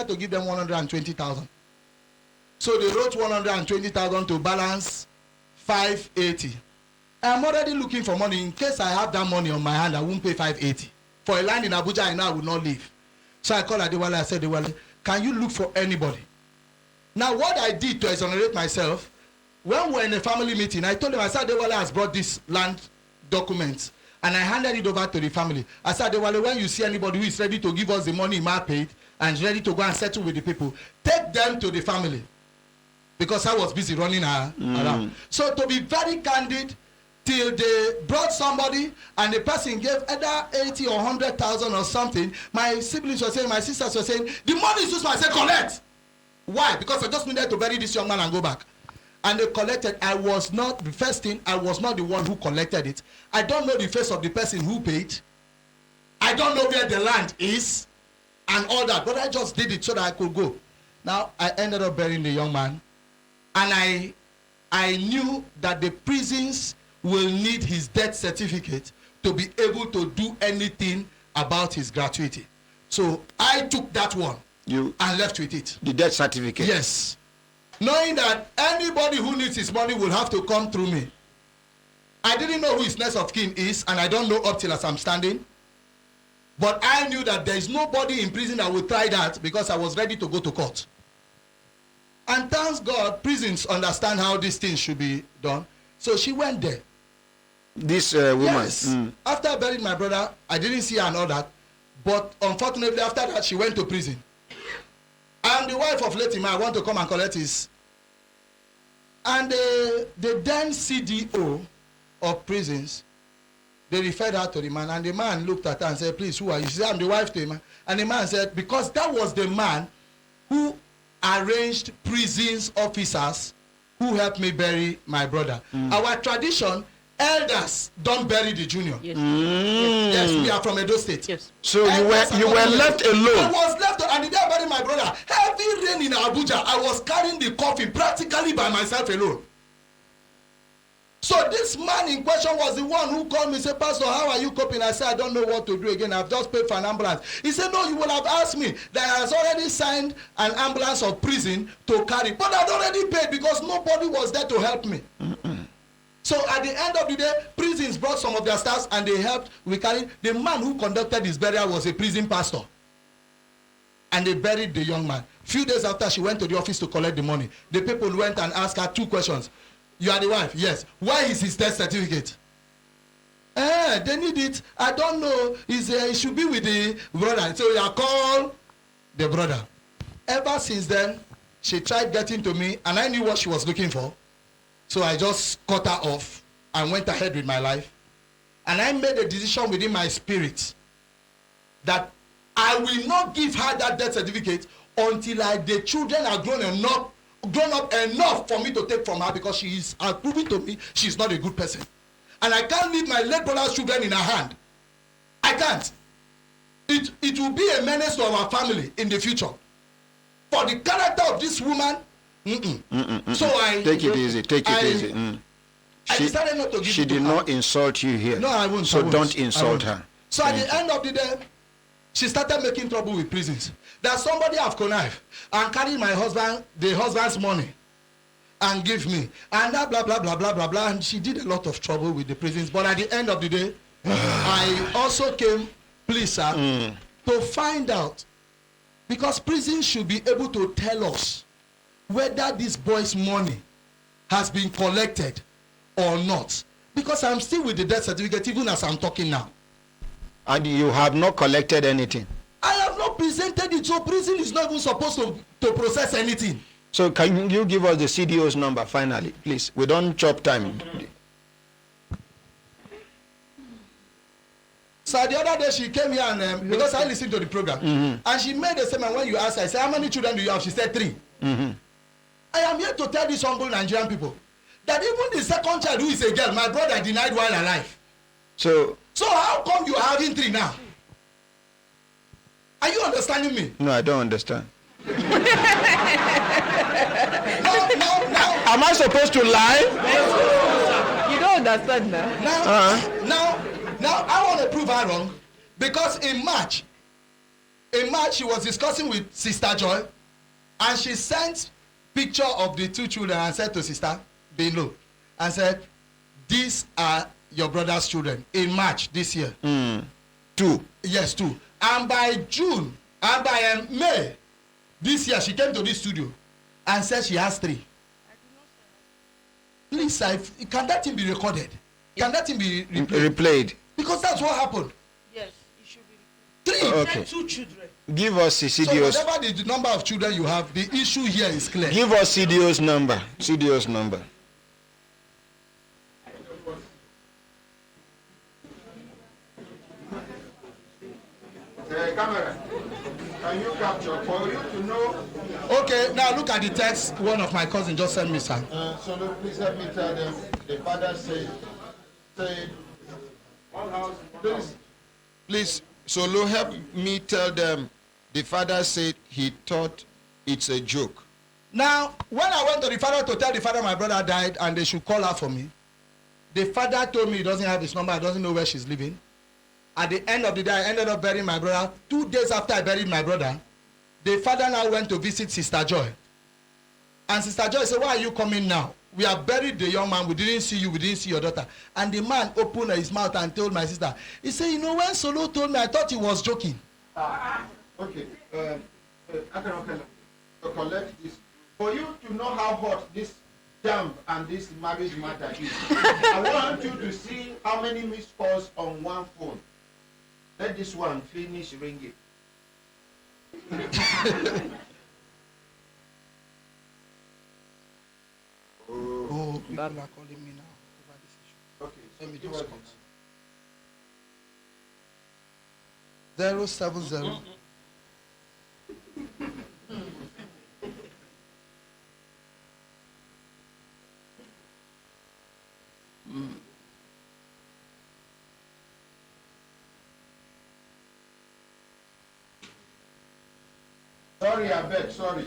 to give them 120,000. So they wrote 120,000 to balance 580. I'm already looking for money. In case I have that money on my hand, I won't pay 580. For a land in Abuja, I know I will not leave. So I called Adewale. I said, Adewale, can you look for anybody? Now, what I did to exonerate myself, when we were in a family meeting, I told him, I said, Adewale has brought this land documents, and I handed it over to the family. I said, Adewale, when you see anybody who is ready to give us the money Ma paid and ready to go and settle with the people, take them to the family. Because I was busy running around. So to be very candid, till they brought somebody and the person gave either 80 or 100,000 or something, my siblings were saying, my sisters were saying, the money is used for, I said, collect. Why? Because I just needed to bury this young man and go back. And they collected. I was not, the first thing, I was not the one who collected it. I don't know the face of the person who paid. I don't know where the land is and all that, but I just did it so that I could go. Now, I ended up burying the young man, and I knew that the prisons will need his death certificate to be able to do anything about his gratuity. So I took that one and left with it. The death certificate? Yes. Knowing that anybody who needs his money will have to come through me. I didn't know who his next of kin is, and I don't know up till as I'm standing. But I knew that there is nobody in prison that would try that because I was ready to go to court. And thanks God, prisons understand how these things should be done. So she went there. This woman? Yes. After I buried my brother, I didn't see her and all that. But unfortunately, after that, she went to prison. I am the wife of Leti. I want to come and collect his. And the then CDO of prisons, they referred her to the man. And the man looked at her and said, please, who are you? She said, I'm the wife to him. And the man said, because that was the man who arranged prisons officers who helped me bury my brother. Our tradition, elders don't bury the junior. Yes. Yes, we are from Edo State. Yes. So you were left alone. I was left, and the day I buried my brother, heavy rain in Abuja, I was carrying the coffin practically by myself alone. So this man in question was the one who called me and said, Pastor, how are you coping? I said, I don't know what to do again. I've just paid for an ambulance. He said, no, you will have asked me that I has already signed an ambulance of prison to carry. But I'd already paid because nobody was there to help me. So at the end of the day, prisons brought some of their staffs and they helped. We carried. The man who conducted his burial was a prison pastor. And they buried the young man. Few days after, she went to the office to collect the money. The people went and asked her 2 questions. You are the wife? Yes. Why is his death certificate? They need it. I don't know. It should be with the brother. So you call the brother. Ever since then, she tried getting to me, and I knew what she was looking for. So I just cut her off and went ahead with my life. And I made a decision within my spirit that I will not give her that death certificate until the children are grown up enough for me to take from her, because she is proving to me she is not a good person. And I can't leave my late brother's children in her hand. I can't. It will be a menace to our family in the future. For the character of this woman, so I take it easy. I decided not to give She did not insult you here. No, I won't. So don't insult her. So at the end of the day, she started making trouble with prisons. That somebody have connived and carried my husband, the husband's money, and give me. And that blah, blah, blah, blah, blah, blah. And she did a lot of trouble with the prisons. But at the end of the day, I also came, please, sir, to find out. Because prisons should be able to tell us whether this boy's money has been collected or not. Because I'm still with the death certificate even as I'm talking now. And you have not collected anything? I have not presented it, so prison is not even supposed to process anything. So can you give us the CDO's number finally, please? We don't chop time. So the other day she came here and because I listened to the program, and she made a statement. When you asked her, I said, how many children do you have? She said 3. I am here to tell these humble Nigerian people that even the second child, who is a girl, my brother denied while alive. So how come you are having 3 now? Are you understanding me? No, I don't understand. No. Am I supposed to lie? You don't understand now. Now, I want to prove her wrong, because in March, in March she was discussing with Sister Joy, and she sent picture of the two children and said to Sister below, and said, these are your brother's children in March this year. 2. Yes, 2. And by June, and by May this year, she came to this studio and said she has 3. Please, can that thing be recorded? Can that thing be Replayed? Because that's what happened. Yes, it should be. 3. Okay. 2 children. Give us the So CDO's. whatever the number of children you have, the issue here is clear. Give us CDO's number. CDO's number. Camera, can you capture for you to know? Okay, now look at the text one of my cousins just sent me, sir. So please help me tell them. The father said, Please, Solo, help me tell them. The father said he thought it's a joke. Now, when I went to the father to tell the father my brother died and they should call her for me, the father told me he doesn't have his number, he doesn't know where she's living. At the end of the day, I ended up burying my brother. 2 days after I buried my brother, the father now went to visit Sister Joy. And Sister Joy said, why are you coming now? We have buried the young man. We didn't see you. We didn't see your daughter. And the man opened his mouth and told my sister, he said, you know, when Solo told me, I thought he was joking. okay, to collect this, for you to know how hot this jam and this marriage matter is, I want you to see how many missed calls on one phone. Let this one finish ringing. Oh, people are calling me now over this issue. Okay, Let me give just us call. 070. Sorry, I beg, sorry.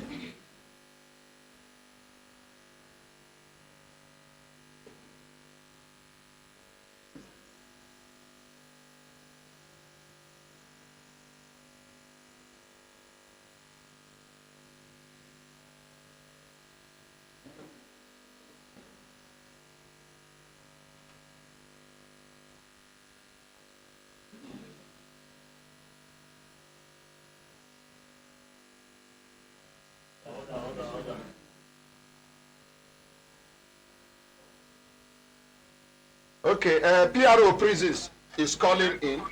Okay, PRO Prisons is calling in.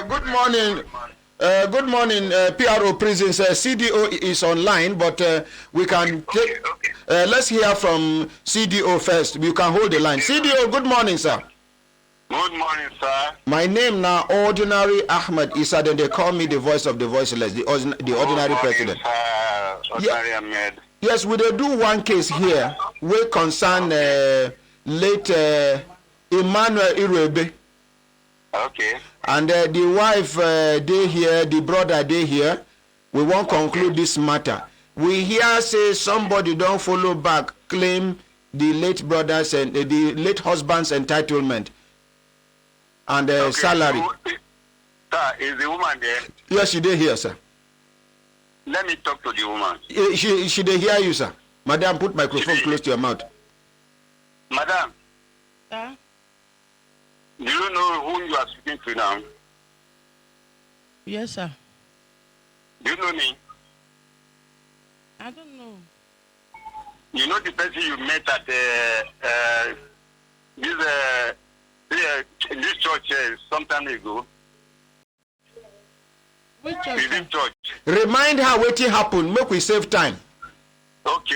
Good morning. Good morning, PRO Prisons. CDO is online, but we can take. Let's hear from CDO first. You can hold the line. CDO, good morning, sir. Good morning, sir. My name now, Ordinary Ahmed Issa, then they call me the voice of the voiceless, the ordinary president. Ordinary Ahmed. Yes, we dey do one case here wey concern late Emmanuel Irebe. Okay. And the wife dey here, the brother dey here. We won't conclude this matter. We hear say somebody don't follow back, claim the late brothers and the late husband's entitlement and salary. Sir, is the woman there? Yes, she dey here, sir. Let me talk to the woman. She dey hear you, sir. Madam, put microphone close to your mouth. Madam, Sir? do you know whom you are speaking to now? Yes, sir. Do you know me? I don't know. You know the person you met at this church some time ago? Which church? Is it church? Remind her wetin happen, make we save time. Okay.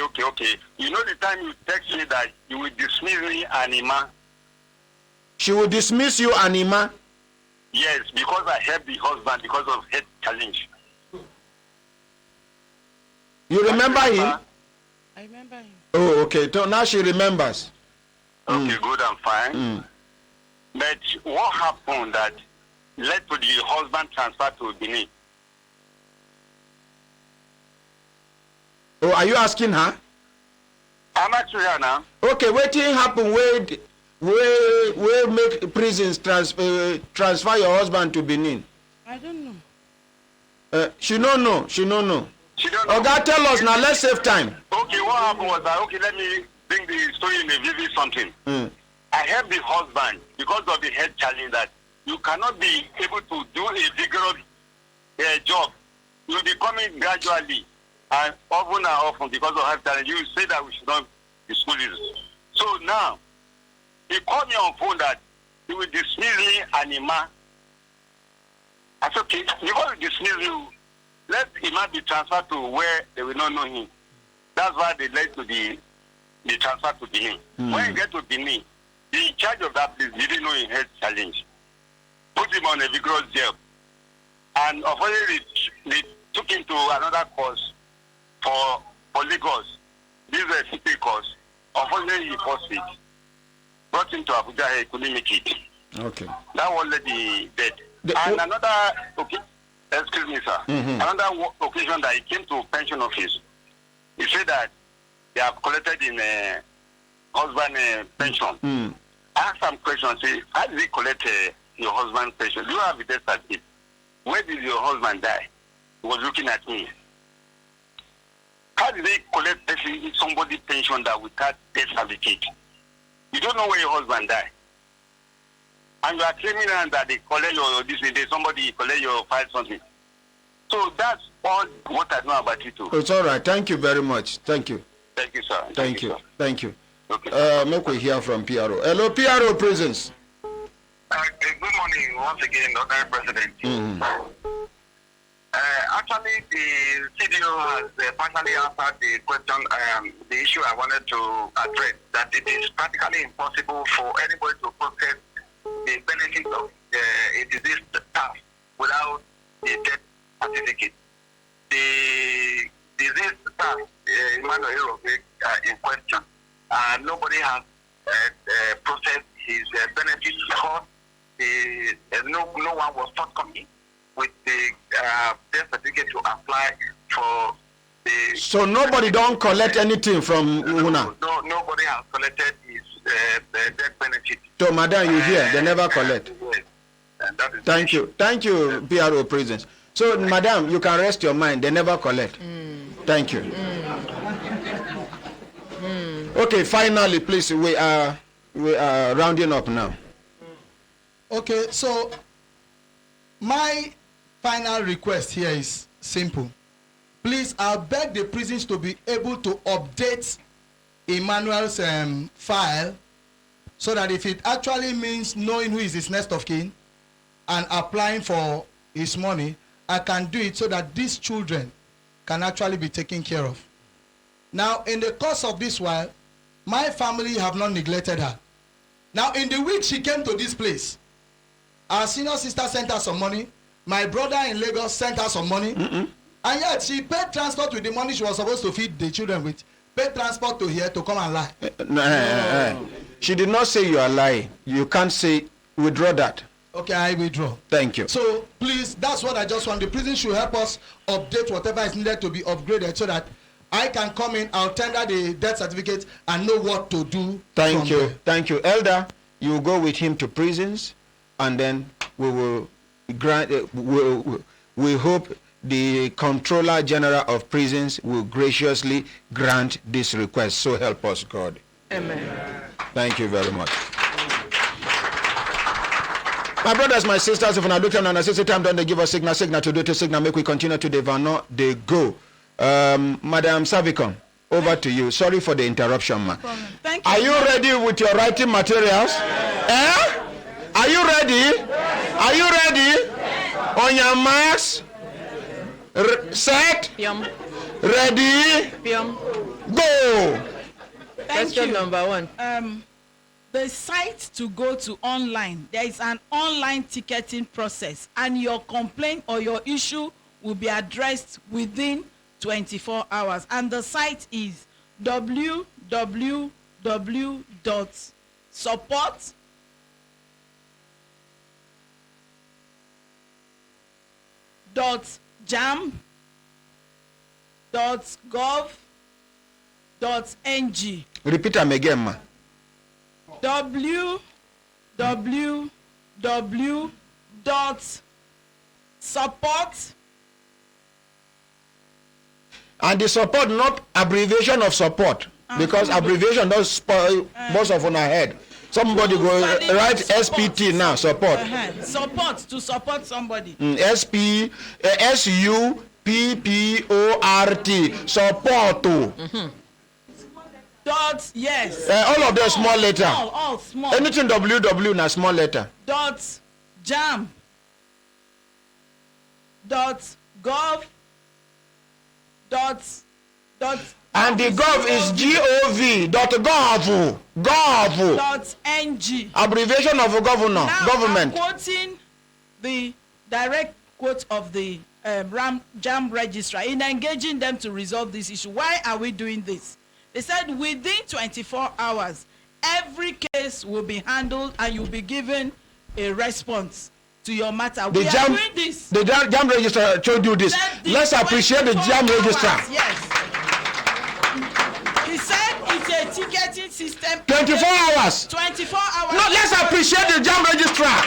You know the time you text me that you will dismiss me and Ima? She will dismiss you, Anima. Yes, because I helped the husband because of health challenge. You remember him? I remember him. Oh, okay. So now she remembers. Okay, good and fine. But what happened that led to the husband transfer to Benin? Oh, are you asking her? I'm actually here now. Okay, wetin happen wey make prisons transfer your husband to Benin? I don't know. She no know. She don't know. Oga, tell us now. Let's save time. Okay, what happened was that, okay, let me bring the story in a vivid something. I helped the husband because of the health challenge that you cannot be able to do a vigorous job. You'll be coming gradually and often because of health challenge. You say that we should not be schooling. So now, he called me on phone that he will dismiss me and Ima. I said, okay, before we dismiss you, let Ima be transferred to where they will not know him. That's why they led to the transfer to Benin. When you get to Benin, the in charge of that place didn't know he had challenge. Put him on a vigorous jail. And unfortunately, they took him to another course for Lagos. This is a city course. Unfortunately, he lost it. Brought him to Abuja, he couldn't make it. Okay. That was the dead. And another, okay, excuse me, sir. Another occasion that he came to pension office, he said that they have collected in husband pension. I asked some questions, say, how did he collect your husband's pension? Do you have a death certificate? Where did your husband die? He was looking at me. How did they collect somebody's pension that without death certificate? You don't know where your husband died. And you are claiming that they collect your this day, somebody collect your file something. So that's all what I know about it too. It's all right. Thank you very much. Thank you. Thank you, sir. Thank you. Sir. Thank you. Okay. Make we hear from PRO. Hello, PRO Prisons. Good morning once again, Honorable President. Actually, the CDO has partially answered the question, the issue I wanted to address, that it is practically impossible for anybody to process the benefits of a diseased staff without a death certificate. The diseased staff, Emmanuel Erovic, in question, nobody has processed his benefits because no one was forthcoming with the death certificate to apply for the... So nobody don't collect anything from Una? No, nobody has collected his death benefit. So, madam, you hear? They never collect. Yes. And that is Thank you. Thank you, PRO Prisons. So, madam, you can rest your mind. They never collect. Thank you. Okay, finally, please, we are rounding up now. Okay, so my final request here is simple. Please, I beg the prisons to be able to update Emmanuel's file so that if it actually means knowing who is his next of kin and applying for his money, I can do it so that these children can actually be taken care of. Now, in the course of this while, my family have not neglected her. Now, in the week she came to this place, our senior sister sent her some money. My brother in Lagos sent her some money. And yet, she paid transport with the money she was supposed to feed the children with. Paid transport to here to come and lie. She did not say you are lying. You can't say, withdraw that. Okay, I withdraw. Thank you. So, please, that's what I just want. The prison should help us update whatever is needed to be upgraded so that I can come in, I'll tender the death certificate and know what to do. Thank you. There. Thank you. Elder, you go with him to prisons, and then we will grant, we hope the Controller General of Prisons will graciously grant this request. So help us, God. Amen. Thank you very much. My brothers, my sisters, if you are looking on a system time, don't they give us signal to do to signal, make we continue to the they go. Madam Savicon, over to you. Sorry for the interruption, ma. Thank you. Are you ready with your writing materials? Are you ready? Are you ready? On your marks, set, ready, go. Question number 1. The site to go to online, there is an online ticketing process, and your complaint or your issue will be addressed within 24 hours. And the site is www.support.jam.gov.ng. Repeat them again, ma. And the support, not abbreviation of support, because abbreviation does spoil most of on our head. Somebody go write SPT now, support. Support, to support somebody. SUPPORT, support. Dot, yes. All of them small letter. All small. Anything WW na small letter. Dot jam. Dot gov. Dot. And the gov is GOV. Gov. Dot NG. Abbreviation of governor. Now Government. I'm quoting the direct quote of the JAM registrar in engaging them to resolve this issue. Why are we doing this? They said within 24 hours, every case will be handled and you'll be given a response to your matter. We are doing this. The JAM registrar told you this. Let's appreciate the JAM registrar. Yes. He said it's a ticketing system. 24 hours. 24 hours. No, let's appreciate the JAM registrar.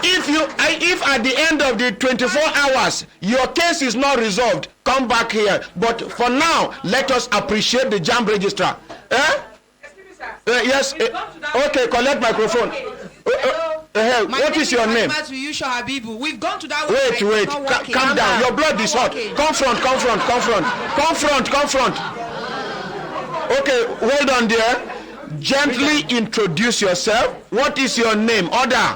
If at the end of the 24 hours your case is not resolved, come back here. But for now, let us appreciate the JAM registrar. Excuse me, sir. Yes. Okay, collect microphone. What is your name? We've gone to that. Wait. Calm down. Your blood is hot. Confront. Okay, hold on there. Gently introduce yourself. What is your name? Order.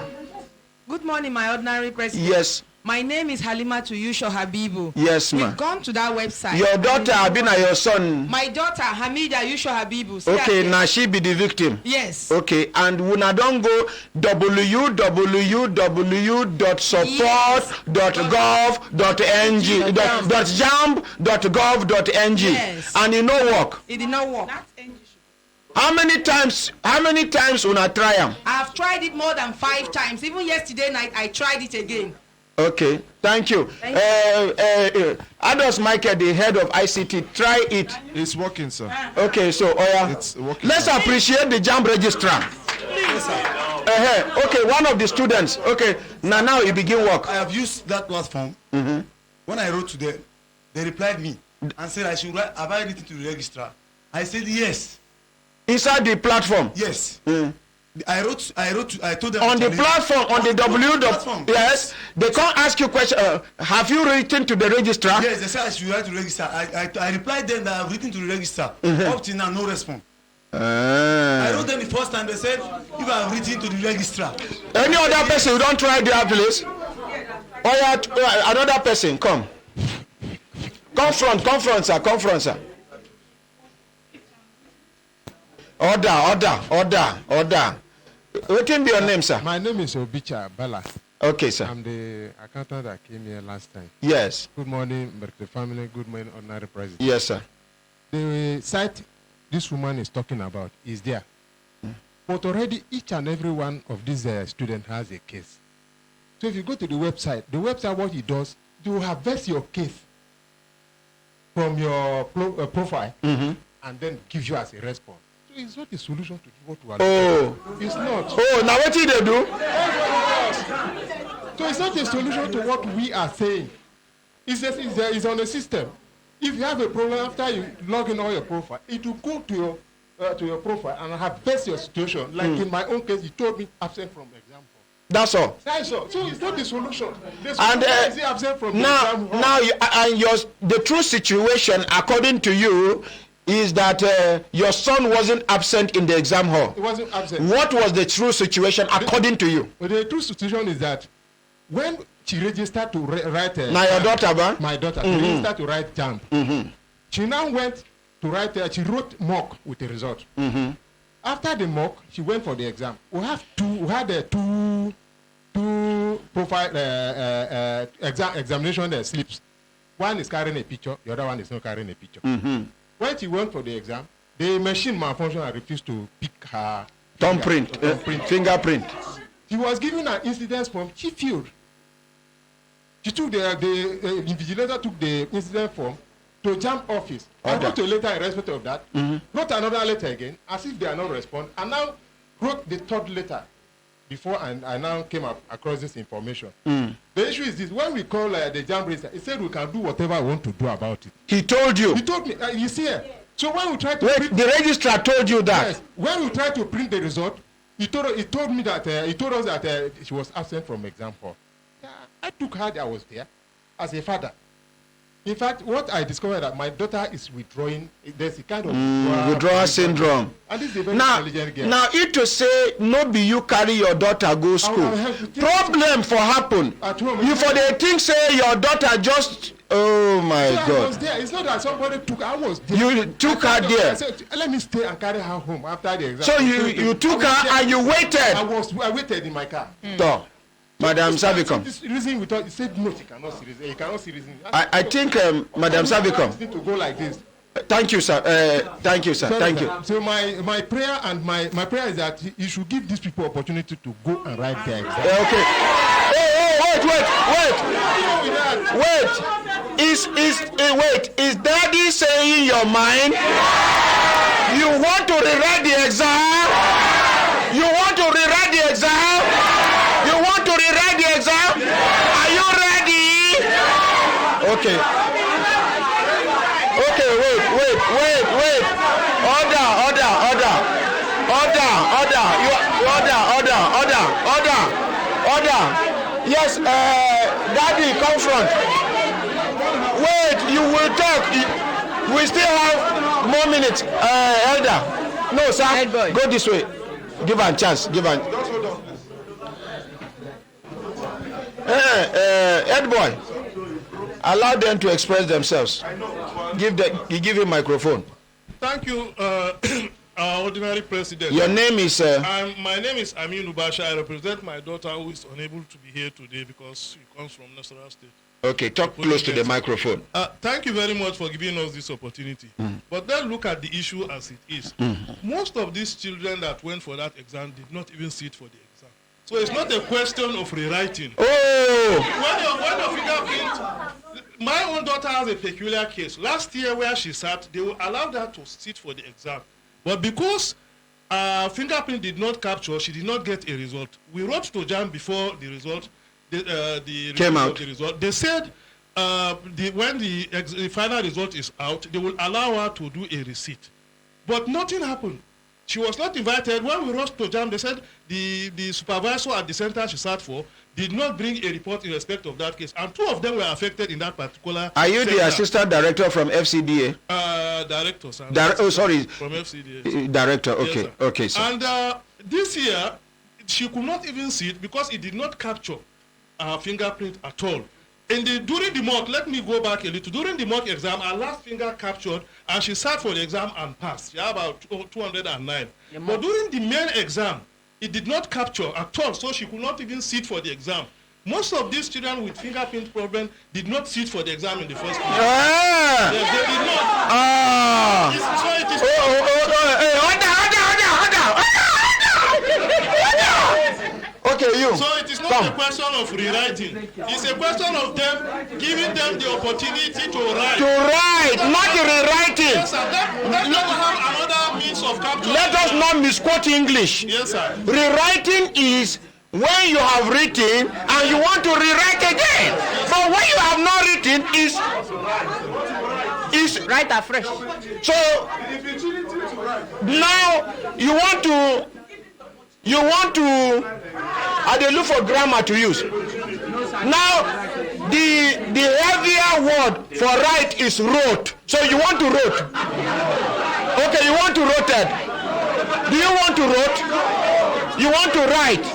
Good morning, my ordinary president. Yes. My name is Halima Tuyusho Habibu. Yes, ma'am. We've gone to that website. Your daughter Abina, your son. My daughter Hamida Yusho Habibu. Okay, now she be the victim. Yes. Okay, and una don go www.support.gov.ng .jam.gov.ng. Yes. And it no work. It did not work. How many times una try am? I've tried it more than 5 times. Even yesterday night, I tried it again. Okay, thank you. Ados Michael, the head of ICT, try it. It's working, sir. Okay, so It's working. let's appreciate the JAM registrar. Okay, one of the students. Okay, now you begin work. I have used that platform. When I wrote to them, they replied me and said I should write. Have I written to the registrar? I said yes. Inside the platform. Yes. I told them On the platform, on the platform. Yes, they can't ask you question. Have you written to the registrar? Yes, they said I should write to the registrar. I replied them that I have written to the registrar. Up till now, no response. I wrote them the first time. They said if I have written to the registrar. Any other person who don't try their place? Another person, come. Confront, sir. Order. What can be your name, sir? My name is Obicha Bala. Okay, sir. I'm the accountant that came here last time. Yes. Good morning, Brekete family. Good morning, ordinary president. Yes, sir. The site this woman is talking about is there. But already each and every one of these students has a case. So if you go to the website what it does, you harvest your case from your profile and then gives you as a response. So it's not a solution to what we are doing. It's not. Now what did they do? So it's not a solution to what we are saying. It's on the system. If you have a problem after you log in all your profile, it will go to your profile and harvest your situation. Like in my own case, you told me absent from exam hall. That's all. That's all. So it's not the solution. The solution is absent from the exam hall. Now, the true situation, according to you, is that your son wasn't absent in the exam hall. He wasn't absent. What was the true situation according to you? Well, the true situation is that when she registered to write... now your daughter, ba? My daughter, she registered to write JAM. She now went to write, she wrote mock with the result. After the mock, she went for the exam. We had two profile examination slips. One is carrying a picture, the other one is not carrying a picture. When she went for the exam, the machine malfunctioned and refused to pick her fingerprint. She was given an incident form. She failed. She took the invigilator took the incident form to JAM office. I wrote a letter in respect of that. Wrote another letter again, as if they are not respond, and now wrote the third letter. before I now came across this information. The issue is this: when we call the JAMB registrar, he said we can do whatever we want to do about it. He told you. He told me he's here. So when we try to Wait, the registrar told you that. yes, when we try to print the result, he told us that she was absent from exam hall. Yeah, I took her. I was there as a father. In fact, what I discovered that my daughter is withdrawing. There's a kind of Withdrawal syndrome. And this is a very Now, intelligent girl. now, it to say no be you carry your daughter go school. I have to take Problem for happen. At home. You for the thing say your daughter just. Oh my So I was God. there. It's not that somebody took. I was there. You took her I there. said, let me stay and carry her home after the exam. So you took her and you waited. I waited in my car. So, Madam Savikom. This reason we thought he said no, she cannot see reason. He cannot see reason. I think Madam Savikom. Need to go like this. Thank you, sir. Thank you, sir. Sorry, Thank sir. you. So my prayer and my prayer is that you should give these people opportunity to go and write their exam. Okay. Wait. Is Daddy saying your mind? You want to rewrite the exam? You want to rewrite the exam? You want to rewrite the exam? Are you ready? Okay. Okay, wait. Order. Yes, Daddy, come front. Wait, you will talk. We still have more minutes. Elder. No, sir. Head boy. Go this way. Give her a chance. Head boy. Allow them to express themselves. Give him microphone. Thank you, our ordinary president. Your name is. My name is Amin Ubasha. I represent my daughter who is unable to be here today because she comes from Nasarawa State. Okay, talk close to the microphone. Thank you very much for giving us this opportunity. But then look at the issue as it is. Most of these children that went for that exam did not even sit for the exam. So it's not a question of rewriting. Oh! When your fingerprint, my own daughter has a peculiar case. Last year where she sat, they will allow her to sit for the exam. But because fingerprint did not capture, she did not get a result. We wrote to JAM before the result. The Came out. Of the result. They said when the final result is out, they will allow her to do a receipt. But nothing happened. She was not invited. When we wrote to JAM, they said the supervisor at the center she sat for did not bring a report in respect of that case. And two of them were affected in that particular Are you center. the assistant director from FCDA? Director, sir. Sorry. From FCDA. Director, Yes, okay. sir. Okay, sir. And this year, she could not even see it because it did not capture her fingerprint at all. During the mock, let me go back a little. During the mock exam, her last finger captured, and she sat for the exam and passed. She had about 209. But during the main exam, it did not capture at all, so she could not even sit for the exam. Most of these children with fingerprint problem did not sit for the exam in the first place. Ah! Yes, they did not. Ah! So it is. Okay, you. So it is not a question of rewriting. It's a question of them giving them the opportunity to write. To write, not rewriting. Yes, sir. Let them have another means of capturing. Let us not misquote English. Yes, sir. Rewriting is when you have written and you want to rewrite again. But when you have not written is Write afresh. so now you want to I dey look for grammar to use. Now the heavier word for write is wrote. So you want to wrote. Okay, you want to rotate. Do you want to wrote? You want to write?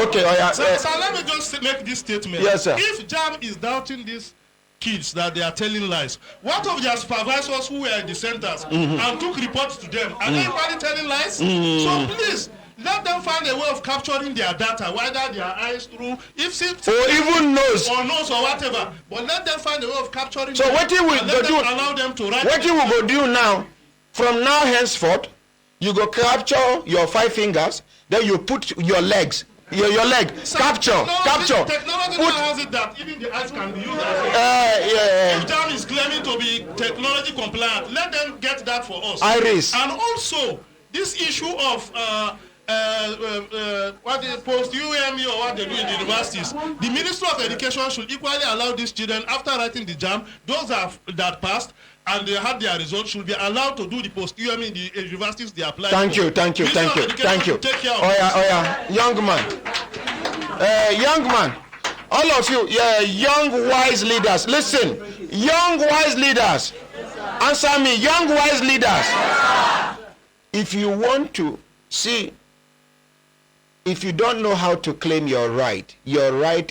Okay, oh yeah. So let me just make this statement. Yes, sir. If JAM is doubting these kids that they are telling lies, what of their supervisors who were in the centers and took reports to them? Are anybody telling lies? So please, let them find a way of capturing their data, whether their eyes through, or even nose. or nose or whatever. But let them find a way of capturing. So them, what you will and let go them do? allow them to write. What you will go do now? From now henceforth, you go capture your 5 fingers. Then you put your legs. Your leg. Sir, Capture. Technology now has it that even the eyes can be used as If JAM is claiming to be technology compliant, let them get that for us. Iris. And also, this issue of what they post UME or what they do in the universities, the Ministry of Education should equally allow these children, after writing the JAM, those that passed and they had their results should be allowed to do the post UME in the universities they apply. Thank you. Ministry of Education should take care of this. Young man, all of you, young wise leaders, listen, young wise leaders, answer me, young wise leaders. If you want to see, if you don't know how to claim your right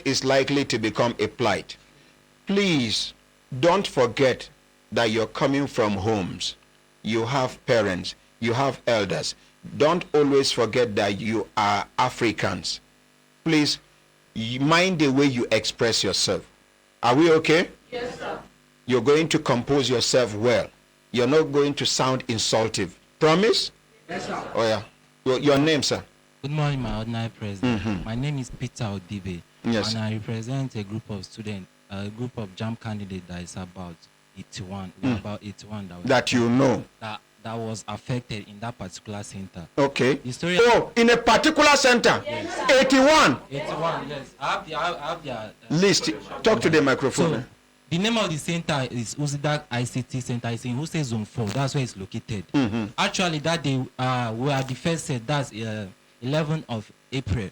is likely to become a plight. Please don't forget that you're coming from homes. You have parents, you have elders. Don't always forget that you are Africans. Please mind the way you express yourself. Are we okay? Yes, sir. You're going to compose yourself well. You're not going to sound insultive. Promise? Yes, sir. Oh yeah. Your name, sir? Good morning, my ordinary president. My name is Peter Odibe. Yes. And I represent a group of students, a group of JAM candidates that is about 81. We're about 81 That you know. That was affected in that particular center. Okay. The story. In a particular center. Yes. 81. 81. Yes. I have their list. Talk to the microphone. So, the name of the center is Uzidak ICT Center. It's in Hussein Zone 4. That's where it's located. Actually, that day we are the first set. That's 11th of April.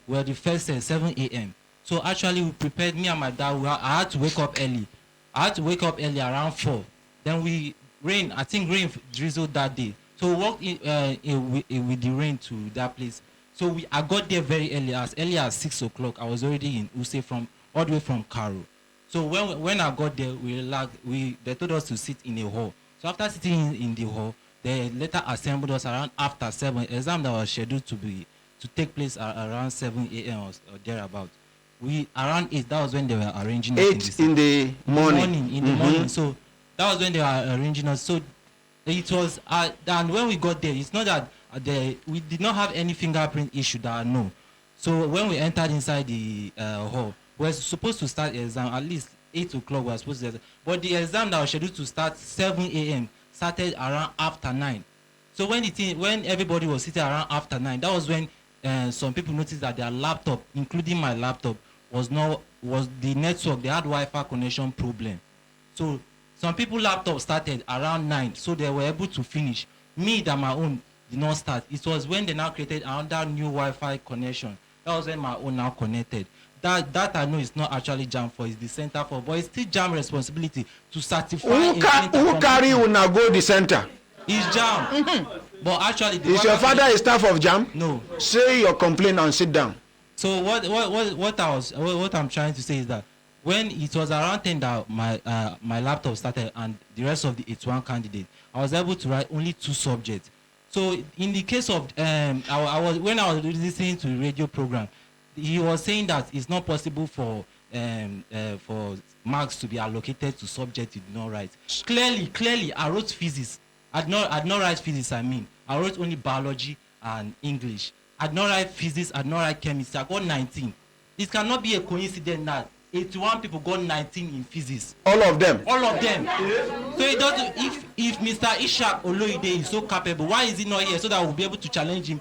We are the first set 7 a.m. So actually, we prepared, me and my dad. I had to wake up early. Around 4. Then I think rain drizzled that day. So we walked with the rain to that place. So I got there very early as 6 o'clock. I was already in Use all the way from Cairo. So when I got there, they told us to sit in a hall. So after sitting in the hall, they later assembled us around after 7. Exam that was scheduled to take place around 7 a.m. or thereabout. Around 8. That was when they were arranging us. 8 in the morning. In the morning. So that was when they were arranging us. So it was, and when we got there, it's not that we did not have any fingerprint issue that I know. So when we entered inside the hall, we were supposed to start exam at least 8 o'clock. We were supposed to, but the exam that was scheduled to start 7 a.m. started around after 9. So when everybody was sitting around after 9, that was when some people noticed that their laptop, including my laptop, was the network. They had Wi-Fi connection problem. So some people laptop started around 9, so they were able to finish. Me, that my own did not start. It was when they now created another new Wi-Fi connection. That was when my own now connected. That I know is not actually JAM for, it's the center for, but it's still JAM responsibility to certify. Who carry you now go the center? It's JAM. But actually, is your father a staff of JAM? No. Say your complaint and sit down. So what I'm trying to say is that when it was around 10 that my laptop started and the rest of the 81 candidate, I was able to write only 2 subjects. So in the case of when I was listening to the radio program, he was saying that it's not possible for marks to be allocated to subjects you did not write. Clearly, I wrote physics. I did not write physics. I wrote only biology and English. I did not write physics. I did not write chemistry. I got 19. It cannot be a coincidence that 81 people got 19 in physics. All of them. So it doesn't. If Mr. Ishak Oloide is so capable, why is he not here so that we'll be able to challenge him?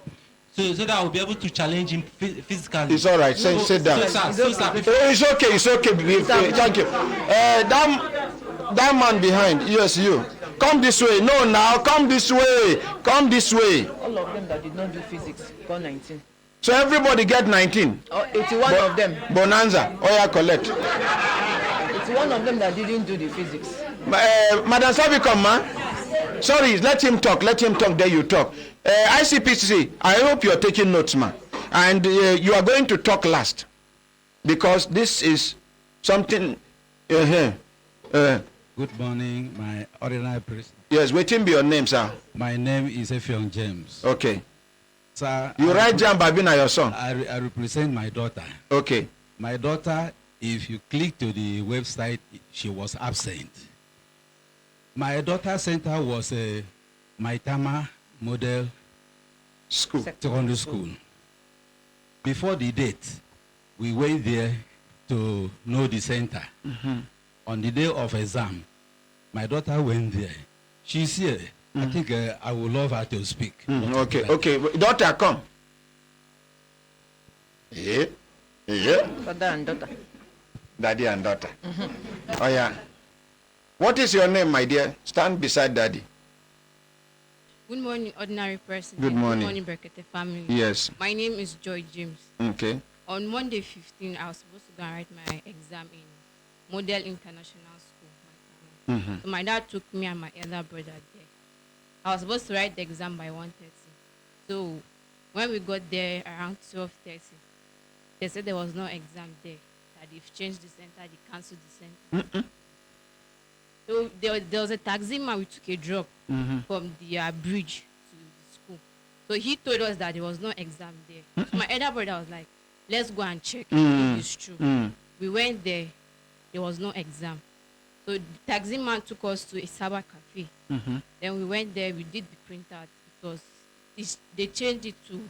So that I will be able to challenge him physically. It's all right. Sit down. It's okay. Thank you. That man behind. Yes, you. Come this way. No, now come this way. All of them that did not do physics got 19. So everybody get 19. 81 of them. Bonanza. Oya collect. 81 of them that didn't do the physics. Madam Sabicom, man. Sorry, let him talk. There you talk. ICPC, I hope you are taking notes, man. And you are going to talk last. Because this is something... Good morning, my ordinary president. Yes, waiting be your name, sir. My name is Effiong James. Okay. Sir, you write Jam Babina, your son? I represent my daughter. Okay. My daughter, if you click to the website, she was absent. My daughter's center was a Maitama Model School, secondary school. Before the date, we went there to know the center. On the day of exam, my daughter went there. She's here. I think I would love her to speak. Okay. Daughter, come. Yeah. Yeah. Father and daughter. Daddy and daughter. Oh yeah. What is your name, my dear? Stand beside daddy. Good morning, ordinary person. Good morning. Good morning, Brekete family. Yes. My name is Joy James. Okay. On Monday 15, I was supposed to go and write my exam in Model International School. So my dad took me and my elder brother there. I was supposed to write the exam by 1:30. So when we got there around 12:30, they said there was no exam there. That they've changed the center, they cancelled the center. So there was a taxi man. We took a drop from the bridge to the school. So he told us that there was no exam there. So my elder brother was like, let's go and check if it's true. We went there. There was no exam. So the taxi man took us to a cyber cafe. Then we went there. We did the printout because they changed it to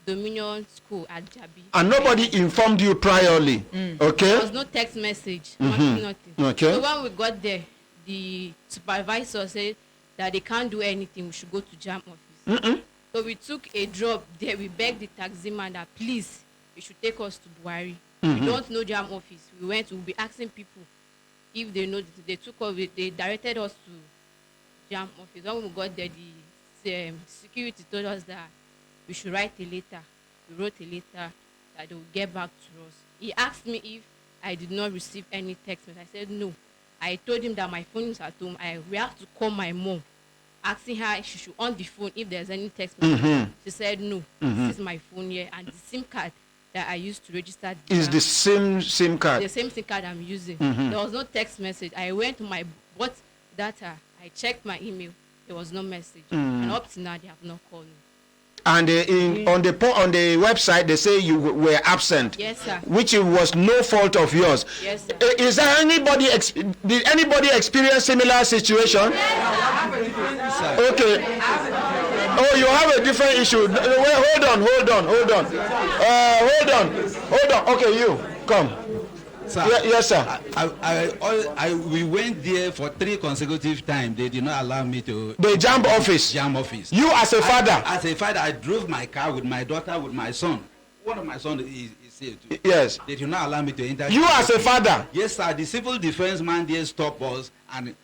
Dominion School at Jabi. And nobody informed you priorly. Okay. There was no text message. Nothing. Okay. So when we got there, the supervisor said that they can't do anything. We should go to JAM office. So we took a drop there. We begged the taxi man that please, you should take us to Buhari. We don't know JAM office. We'll be asking people if they know. They took us. They directed us to JAM office. When we got there, the security told us that we should write a letter. We wrote a letter that they will get back to us. He asked me if I did not receive any text message. I said no. I told him that my phone is at home. We have to call my mom, asking her if she should on the phone if there's any text message. She said no. This is my phone here, and the SIM card that I used to register Is the same SIM card? the same SIM card I'm using. There was no text message. I went to my bought data. I checked my email. There was no message, and up to now they have not called me. And on the website they say you were absent. Yes, sir. Which was no fault of yours. Yes, sir. Is there anybody? Did anybody experience similar situation? Okay. Oh, you have a different issue. Wait, hold on. Okay, you come. Sir, Yes, sir. We went there for 3 consecutive times. They did not allow me to. The JAMB office. JAMB office. You as a father. As a father, I drove my car with my daughter, with my son. One of my sons is here too. Yes. They did not allow me to enter. You as a father. Yes, sir. The civil defense man there stopped us and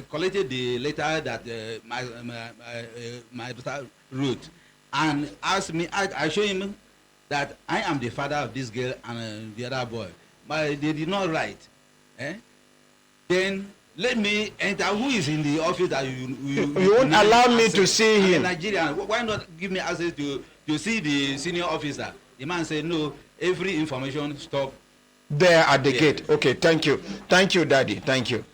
collected the letter that my daughter wrote, and asked me. I showed him that I am the father of this girl and the other boy. But they did not write. Then let me enter. Who is in the office that you won't allow me to see him? Nigerian. Why not give me access to see the senior officer? The man said no. Every information stop There at the gate. Okay, thank you, Daddy. Thank you.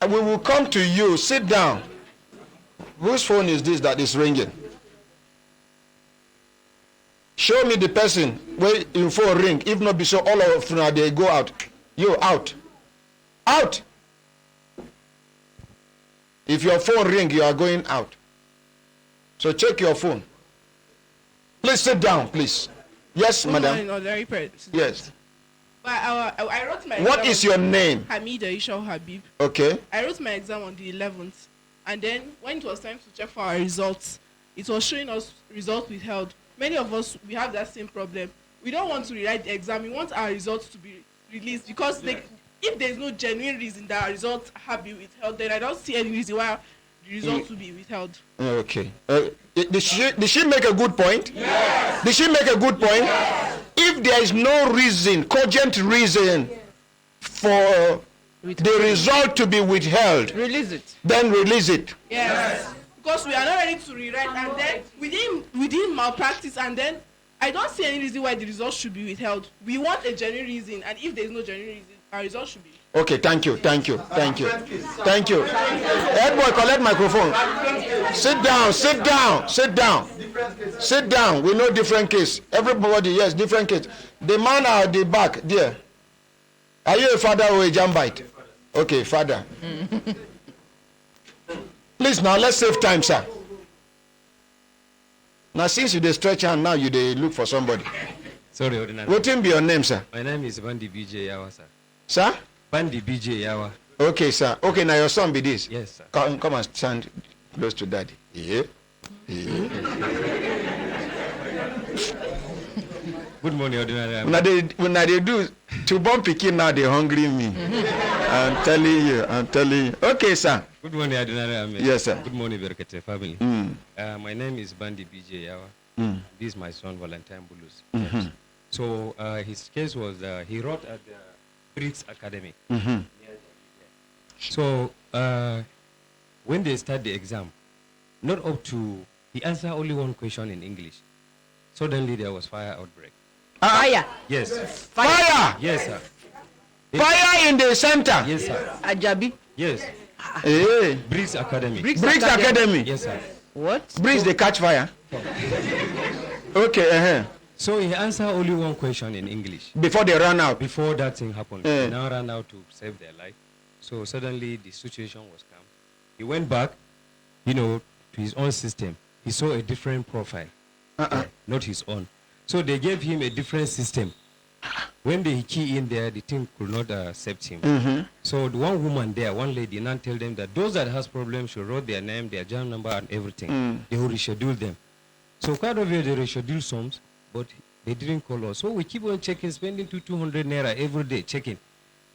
We will come to you. Sit down. Whose phone is this that is ringing? Show me the person where your phone ring. If not be so, all of them they go out. You out. Out. If your phone ring, you are going out. So check your phone. Please sit down, please. Yes, madam. Yes. But I wrote my What exam is your name? Hamida Ishao Habib. Okay. I wrote my exam on the 11th. And then when it was time to check for our results, it was showing us results withheld. Many of us, we have that same problem. We don't want to rewrite the exam. We want our results to be released because if there's no genuine reason that our results have been withheld, then I don't see any reason why the results will be withheld. Okay. Did she make a good point? Yes. Did she make a good point? Yes. If there is no reason, cogent reason for the result to be withheld, Release it. then release it. Yes. Because we are not ready to rewrite, and then we didn't malpractice, and then I don't see any reason why the results should be withheld. We want a genuine reason, and if there is no genuine reason, our results should be. Okay, thank you. Head boy, collect microphone. Sit down. We know different case. Everybody, yes, different case. The man at the back, there. Are you a father or a jambite? Okay, father. Please now, let's save time, sir. Now, since you dey stretch hand, now you dey look for somebody. Sorry, ordinary. What will be your name, sir? My name is Bandi BJ Yawa, sir. Sir? Bandi BJ Yawa. Okay, sir. Okay, now your son be this. Yes, sir. Come and stand close to daddy. Yeah. morning, ordinary. When they do to born pikin now, they hungry me. I'm telling you. Okay, sir. Good morning, ordinary. Yes, sir. Good morning, Brekete family. My name is Bandi BJ Yawa. This is my son, Valentine Bulus. So his case was he wrote at the Briggs Academy. So when they start the exam, not up to, he answered only one question in English. Suddenly there was fire outbreak. Fire. Yes. Fire. Yes, sir. Fire in the center. Yes, sir. Ajabi. Yes. Hey. Briggs Academy. Briggs Academy. Yes, sir. What? Briggs, they catch fire. Okay. So he answered only one question in English. Before they run out. Before that thing happened. They now ran out to save their life. So suddenly the situation was calm. He went back, to his own system. He saw a different profile, not his own. So they gave him a different system. When they key in there, the thing could not accept him. So the one woman there, one lady, now tell them that those that has problems should write their name, their jam number, and everything. They will reschedule them. So quite obviously they reschedule some, but they didn't call us. So we keep on checking, spending 200 naira every day checking.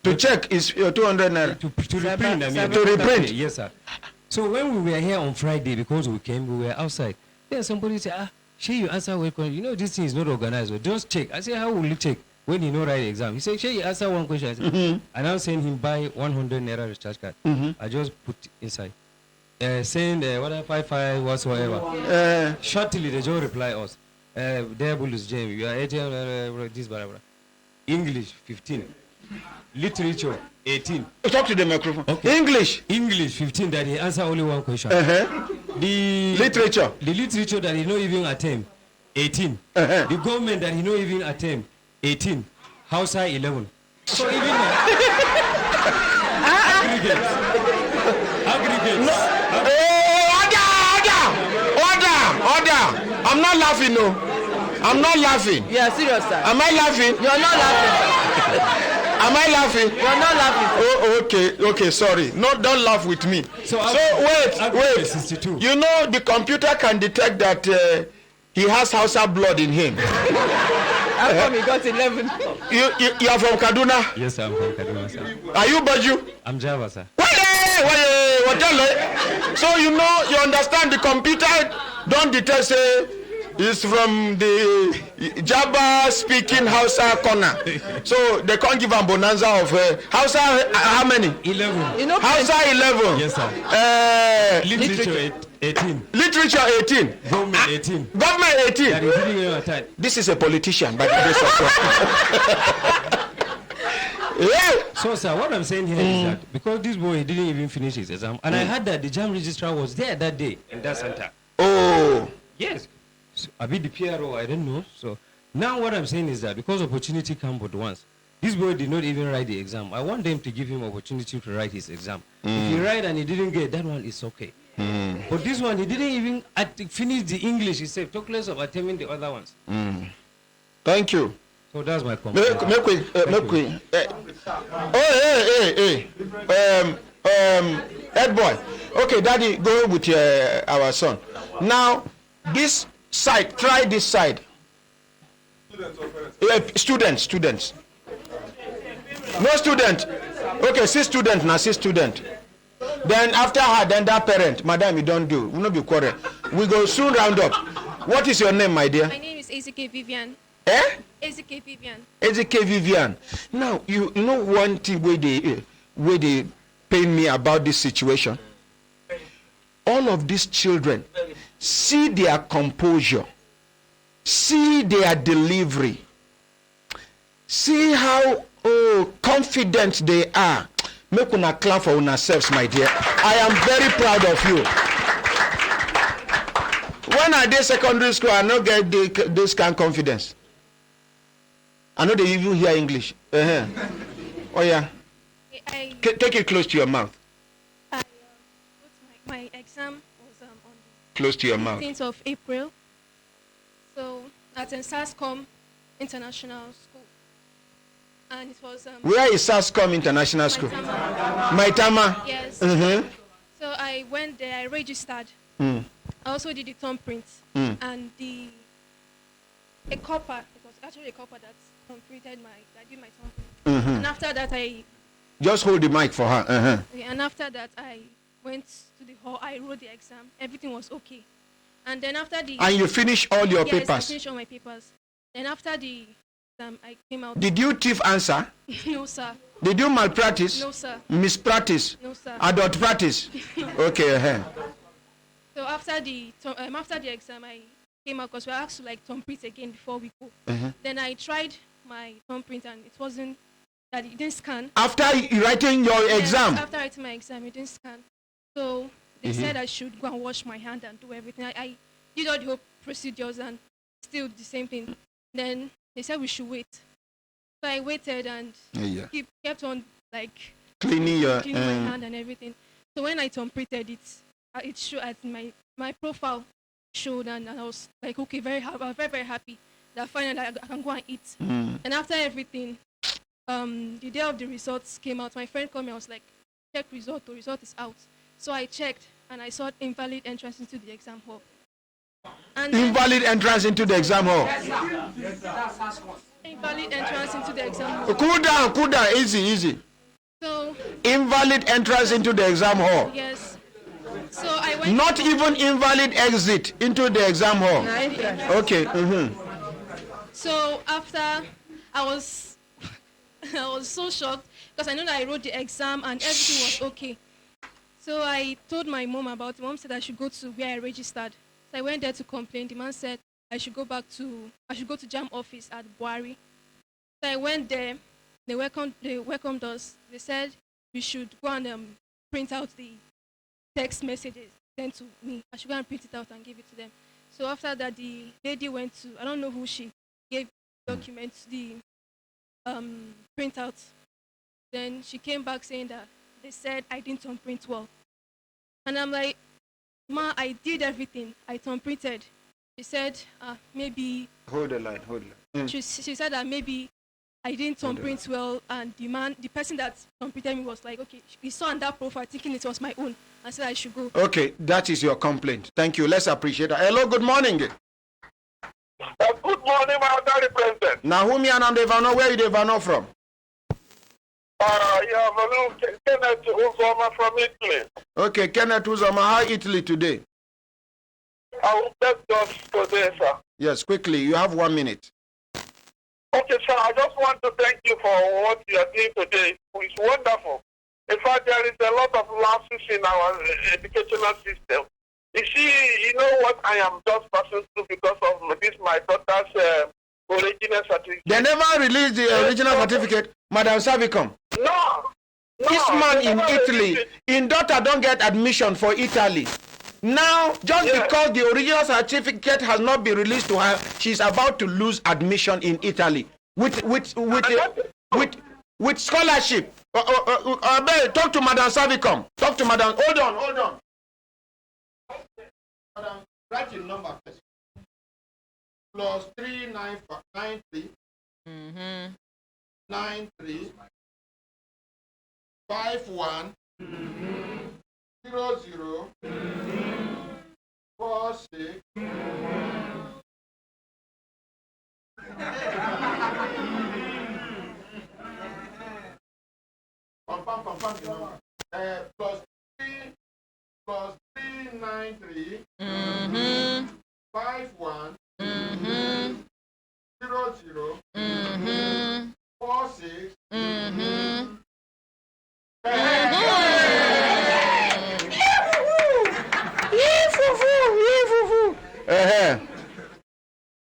To check is 200 naira. To reprint, To reprint. Yes, sir. So when we were here on Friday, because we came, we were outside. Then somebody said, Shay, you answer one question. This thing is not organized. So just check. I said, how will you check when you know write the exam? He said, Shay, you answer one question. I said, I now send him buy 100 naira recharge card. I just put inside. Send whatever 55 whatsoever. Shortly they just reply us. There Bulus James, you are 18, this blah, blah. English 15. Literature 18. Talk to the microphone. Okay. English 15 that he answer only one question. The literature that he not even attempt 18. The government that he not even attempt 18. Hausa 11. So even aggregates. Order. I'm not laughing, no. I'm not laughing. You are serious, sir. Am I laughing? You are not laughing. Am I laughing? You are not laughing. Oh, okay, sorry. No, don't laugh with me. So wait. 62. You know the computer can detect that he has Hausa blood in him. How come he got 11? You are from Kaduna? Yes, I'm from Kaduna, sir. Are you Baju? I'm Java, sir. So you understand the computer don't detect say is from the Java speaking Hausa corner. So they can't give a bonanza of Hausa how many? 11. Hausa 11. Yes, sir. Literature 18. Literature 18. Government 18. Government 18. That is really your time. This is a politician, by the grace of God. Yeah. So, sir, what I'm saying here is that because this boy didn't even finish his exam, and I heard that the jam registrar was there that day in that center. Oh. Yes. So, I be the PRO, I don't know. So now what I'm saying is that because opportunity comes but once, this boy did not even write the exam. I want them to give him opportunity to write his exam. If he write and he didn't get that one, is okay. But this one, he didn't even finish the English. He said, talk less of attempting the other ones. Thank you. So that's my complaint. Make we. Head boy. Okay, daddy, go with our son. Now, this side, try this side. Students. No student. Okay, see student now, see student. Then after her, then that parent. Madam, you don't do. We not be quarrel. We go soon round up. What is your name, my dear? My name is Ezike Vivian. Ezike Vivian. Ezike Vivian. Now, you know one thing where they pain me about this situation. All of these children, see their composure, see their delivery, see how confident they are. Make una clap for yourselves, my dear. I am very proud of you. When I did secondary school, I no get this kind of confidence. I know they even hear English. Oh yeah. Take it close to your mouth. My exam was on Close to your mouth. 15th of April. So at SASCOM International School. And it was where is SASCOM International School? Maitama. Yes. So I went there, I registered. I also did the thumb print and a copper. actually a couple that completed I did my term. Mhm. And after that, Just hold the mic for her. okay, and after that, I went to the hall. I wrote the exam. Everything was okay. And then after the And you finish all your yes, I papers? finished all my papers. Then after the exam, I came out. Did you thief answer? No, sir. Did you malpractice? No, sir. Mispractice? No, sir. Adult practice? Okay. So after the exam, I came out because we were asked to like thumbprint again before we go. Then I tried my thumbprint and it wasn't that it didn't scan. After writing your Yes, exam? after writing my exam, it didn't scan. So they said I should go and wash my hand and do everything. I did all the whole procedures and still the same thing. Then they said we should wait. So I waited and kept on like Cleaning your my hand and everything. So when I thumbprinted it showed at my profile showed and I was like okay, I was very happy that finally I can go and eat. And after everything, the day of the results came out. My friend called me. I was like, check result. The result is out. So I checked and I saw invalid entrance into the exam hall. And invalid entrance into the exam hall. Invalid entrance into the exam hall. Cool down, easy. So invalid entrance into the exam hall. yes. So I went. Not even invalid exit into the exam hall. Okay. So after I was so shocked because I know that I wrote the exam and everything was okay. So I told my mom about it. Mom said I should go to where I registered. So I went there to complain. The man said I should go to JAM office at Buari. So I went there. They welcomed us. They said we should go and print out the text messages sent to me. I should go and print it out and give it to them. So after that, the lady went to, I don't know who she gave documents, the printout. Then she came back saying that they said I didn't print well. And I'm like, Ma, I did everything. I printed. She said, maybe. Hold the line. She said that maybe I didn't print well, and the person that printed me was like, okay, he saw on that profile thinking it was my own, and said I should go. Okay, that is your complaint. Thank you. Let's appreciate that. Hello, good morning. Good morning, my Daddy President. Nahumi and Devano, where you Devano from? Kenneth Uzoma from Italy. Okay, Kenneth Uzoma, how Italy today? I will beg just today, sir. Yes, quickly. You have 1 minute. Okay, sir, I just want to thank you for what you are doing today. It's wonderful. In fact, there is a lot of lapses in our educational system. You see, you know what I am just passing through because of this, my daughter's original certificate. They never released the original certificate, Madam Savicom. No. This man in Italy, in daughter don't get admission for Italy. Now, just because the original certificate has not been released to her, she's about to lose admission in Italy with scholarship. Talk to Madam Savicom. Talk to Madam. Hold on. Madam, write your number first. Plus 3993 93 51 00 46 confirm the number. Plus 393 51 00 46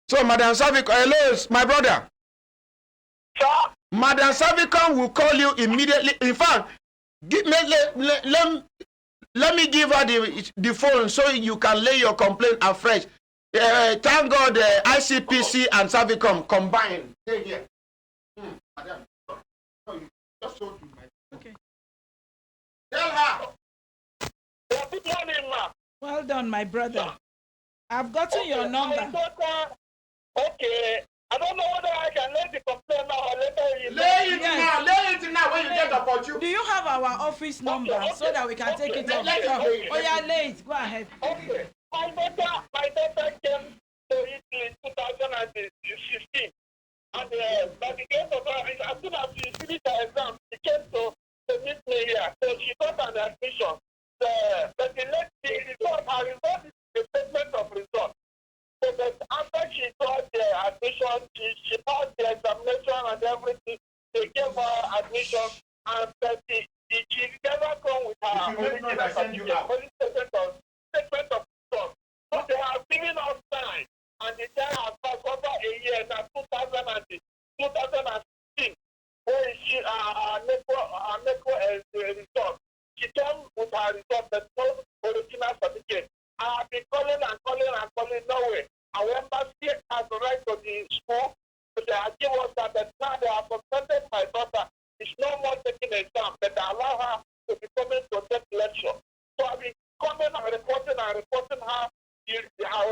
So, Madam Savicom, hello, my brother. Sir? Madam Savicom will call you immediately. In fact, let me give her the phone so you can lay your complaint afresh. Thank God ICPC and Savicom combined. Stay here. Madam, just hold to my. Okay. Tell her. Good morning, ma. Well done, my brother. I've gotten your number. Okay. I don't know whether I can lay the complaint now or later. Lay it now when you get the opportunity. Do you have our office number so that we can take it off? Oh yeah, lay it. Go ahead. Okay. My daughter came to Italy in 2016. And by the grace of God, as soon as she finished her exam, she came to meet me here. So she got an admission. But the next day, her result is the statement of result. So that after she got the admission, she passed the examination and everything. They gave her admission, and she never come with her original certificate, only statement of result. So they have given us time, and the time has passed over a year, now 2016, when she result. She came with her result, but no original certificate. I have been calling and calling and calling, no way. Our embassy has the right to the school, but they have given us that, but now they have suspended my daughter. It's no more taking exam, but they allow her to be coming to take lecture. So I've been coming and reporting her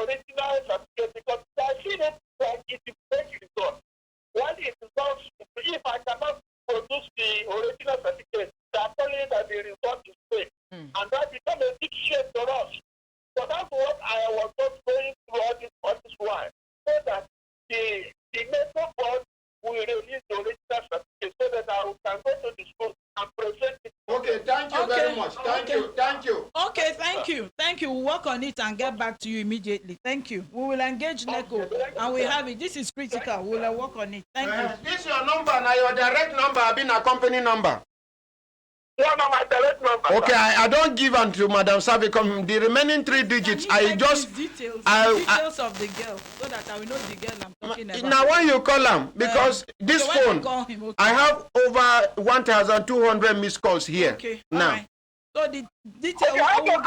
original certificate, because I see it like it is fake result. When it results, if I cannot produce the original certificate, they are telling that the result is fake. And that becomes a big shame to us. So that's what I was just going through all this while. So that the medical board will release the original certificate so that I can go to the school and present it. Okay, thank you very much. Thank you. Okay, thank you. We'll work on it and get back to you immediately. Thank you. We will engage NECO and we have it. This is critical. We'll work on it. Thank you. This is your number, now your direct number, been a company number. Yeah, no, my direct number. Okay, I don't give unto Madam Savicom. The remaining 3 digits, I just... Details of the girl, so that I will know the girl I'm talking about. Now when you call them, because this phone, I have over 1,200 missed calls here. Okay, now. Right. So the details, Madam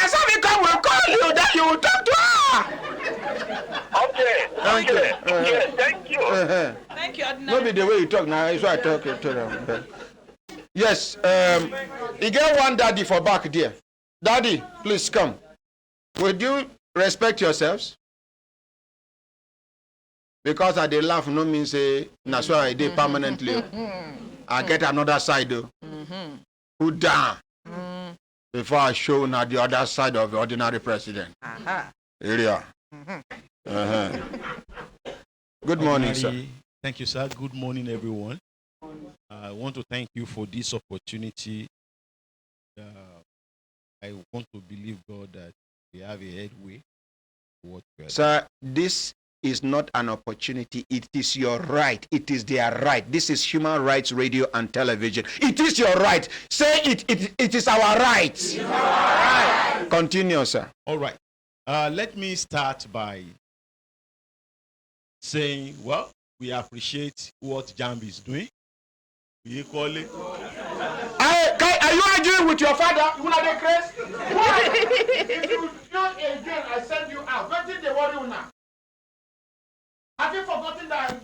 Savicom will call you, then you will talk to her. Okay. Thank you. Thank you. Thank you, Adnan. Maybe the way you talk now is why I talk to them. Yes, you get one daddy for back there. Daddy, please come. Would you respect yourselves? Because I dey laugh no mean say na so I dey permanently. I get another side though. Who down? Before I show now the other side of the ordinary president. Area. Good morning, sir. Thank you, sir. Good morning, everyone. I want to thank you for this opportunity. I want to believe, God, that we have a headway. Sir, this is not an opportunity. It is your right. It is their right. This is Human Rights Radio and Television. It is your right. Say it. It is our right. It is our right. Continue, sir. All right. Let me start by saying, well, we appreciate what Jambi is doing. We equally. Are you arguing with your father? You want to crazy? Why? If you do again, I send you out. What did they worry you now? Have you forgotten that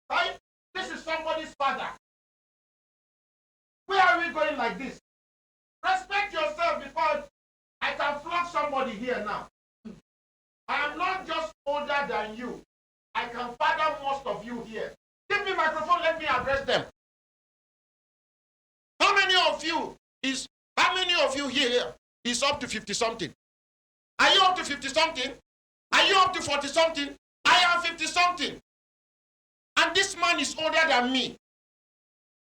right? This is somebody's father. Where are we going like this? Respect yourself before I can flog somebody here now. I am not just older than you. I can father most of you here. Give me microphone, let me address them. How many of you here is up to 50-something? Are you up to 50-something? Are you up to 40-something? I am 50-something. And this man is older than me.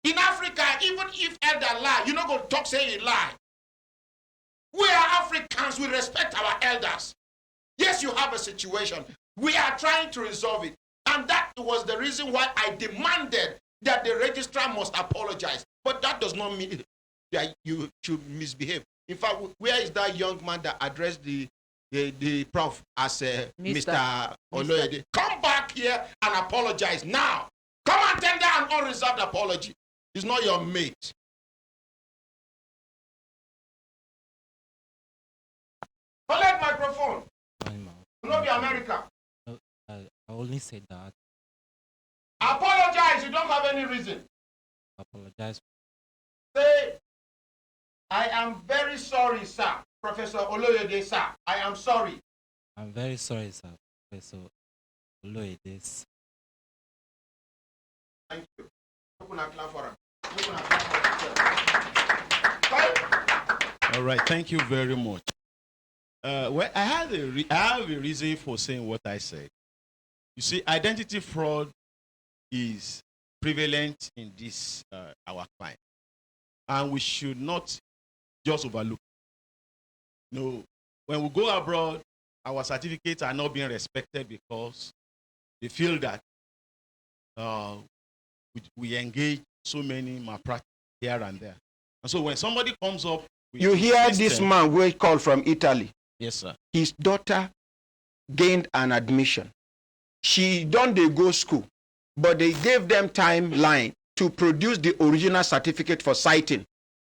In Africa, even if elder lie, you not going to talk say he lie. We are Africans, we respect our elders. Yes, you have a situation. We are trying to resolve it. And that was the reason why I demanded that the registrar must apologize. But that does not mean that you should misbehave. In fact, where is that young man that addressed the prof as Mr. Oloyede? Come back here and apologize now. Come and tender an unreserved apology. He's not your mate. Collect microphone. Not be America. I only said that. Apologize. You don't have any reason. Apologize. Say, I am very sorry, sir. Professor Oloyede, sir. I am sorry. I'm very sorry, sir. Professor Oloyede. Thank you. All right. Thank you very much. Well, I have a reason for saying what I said. You see, identity fraud is prevalent in this our client, and we should not just overlook. No, when we go abroad, our certificates are not being respected because they feel that we engage so many malpractice here and there. And so when somebody comes up with You a hear this system- man we call from Italy. Yes, sir. His daughter gained an admission. She done they go school, but they gave them timeline to produce the original certificate for citing.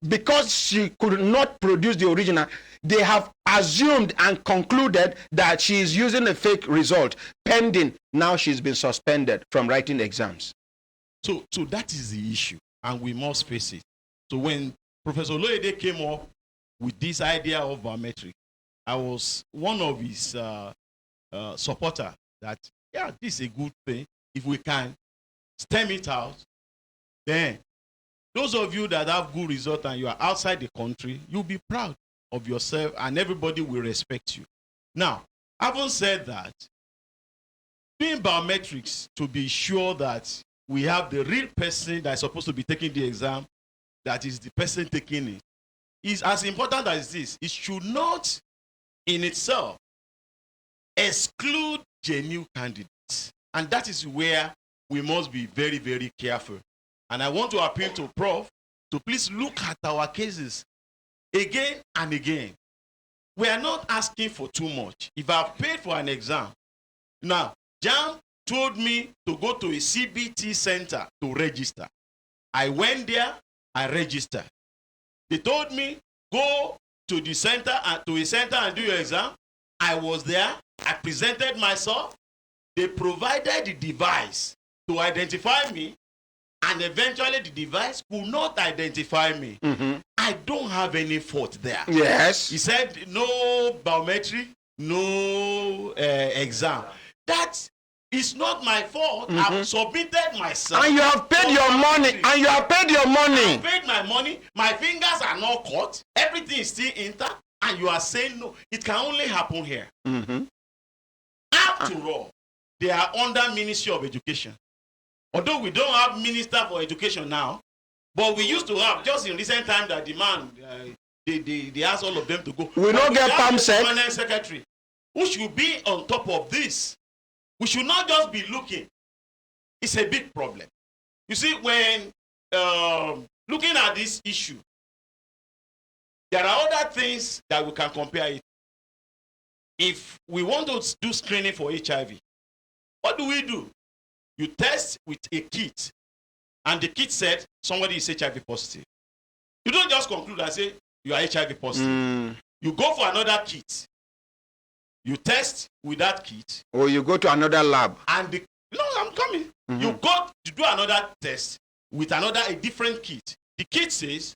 Because she could not produce the original, they have assumed and concluded that she is using a fake result pending. Now she's been suspended from writing exams. So that is the issue, and we must face it. So when Professor Loede came up with this idea of biometric, I was one of his supporter that, yeah, this is a good thing. If we can stem it out, then those of you that have good result and you are outside the country, you'll be proud of yourself and everybody will respect you. Now, having said that, doing biometrics to be sure that we have the real person that is supposed to be taking the exam, that is the person taking it, is as important as this. It should not in itself exclude genuine candidates. And that is where we must be very, very careful. And I want to appeal to Prof to please look at our cases again and again. We are not asking for too much. If I've paid for an exam, now, JAM told me to go to a CBT center to register. I went there, I registered. They told me, go to the center and to a center and do your exam. I was there, I presented myself. They provided the device to identify me, and eventually the device could not identify me. I don't have any fault there. Yes. He said, no biometric, no exam. That is not my fault. I've submitted myself. And you have paid your money. And you have paid your money. I paid my money. My fingers are not cut. Everything is still intact. And you are saying no. It can only happen here. After all, they are under Ministry of Education. Although we don't have Minister for Education now, but we used to have, just in recent time, that demand, they asked all of them to go. We don't get PAMSEC. Permanent secretary who should be on top of this. We should not just be looking. It's a big problem. You see, when looking at this issue, there are other things that we can compare it. If we want to do screening for HIV, what do? You test with a kit, and the kit said somebody is HIV positive. You don't just conclude and say you are HIV positive. You go for another kit. You test with that kit. Or you go to another lab. And no, I'm coming. You go to do another test with a different kit. The kit says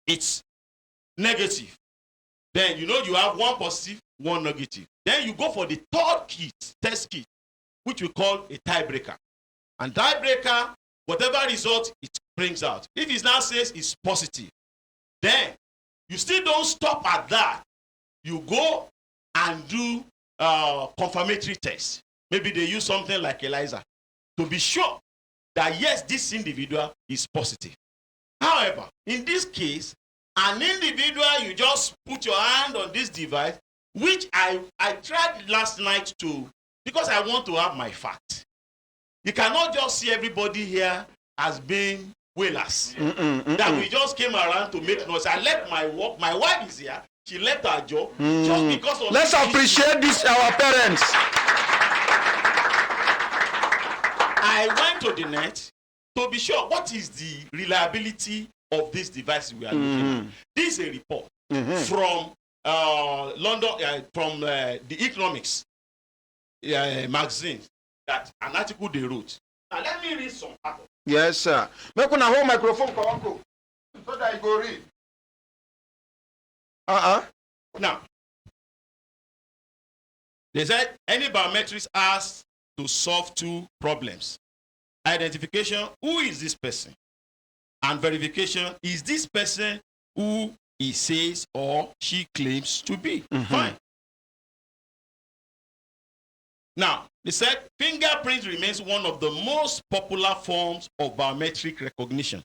it's negative. Then you have one positive, one negative. Then you go for the third kit, test kit, which we call a tiebreaker. And tiebreaker, whatever result it brings out, if it now says it's positive, then you still don't stop at that. You go and do confirmatory tests. Maybe they use something like ELISA to be sure that yes, this individual is positive. However, in this case, an individual, you just put your hand on this device, which I tried last night to, because I want to have my fact. You cannot just see everybody here as being whalers. That we just came around to make noise. I left my work. My wife is here. She left her job just because of. Let's appreciate this, our parents. I went to the net to be sure what is the reliability of this device we are looking at. This is a report from London, from the Economics magazine, that an article they wrote. Now let me read some part of it. Yes, sir. Make una hold microphone, Kawako, so that you go read. Now, they said any biometrics has to solve two problems: identification, who is this person, and verification, is this person who he says or she claims to be. Fine. Now, They said fingerprint remains one of the most popular forms of biometric recognition,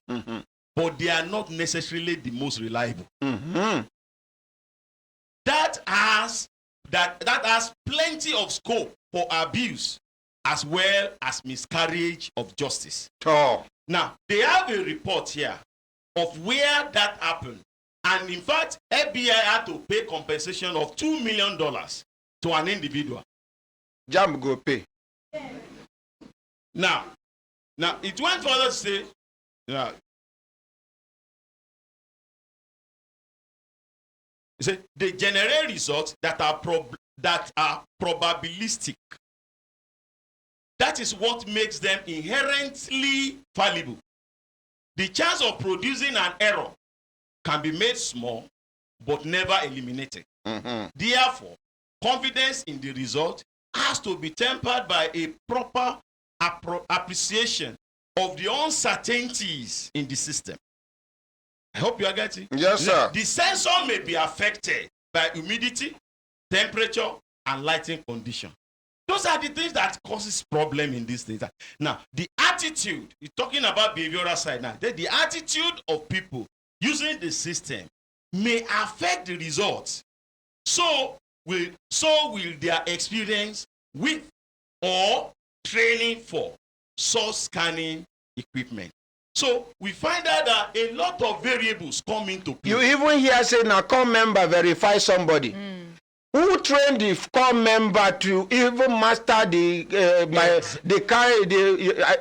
but they are not necessarily the most reliable. That has plenty of scope for abuse as well as miscarriage of justice. Oh. Now, they have a report here of where that happened. And in fact, FBI had to pay compensation of $2 million to an individual. Jam go pay. Now, it went further to say, he said they generate results that are probabilistic. That is what makes them inherently fallible. The chance of producing an error can be made small, but never eliminated. Therefore, confidence in the result has to be tempered by a proper appreciation of the uncertainties in the system. I hope you are getting. Yes, sir. The sensor may be affected by humidity, temperature, and lighting condition. Those are the things that causes problem in these things. Now, the attitude, you're talking about behavioral side now, the attitude of people using the system may affect the results. So will their experience with or training for source scanning equipment. So we find out that a lot of variables come into play. You even hear say now core member verify somebody. Who trained the core member to even master the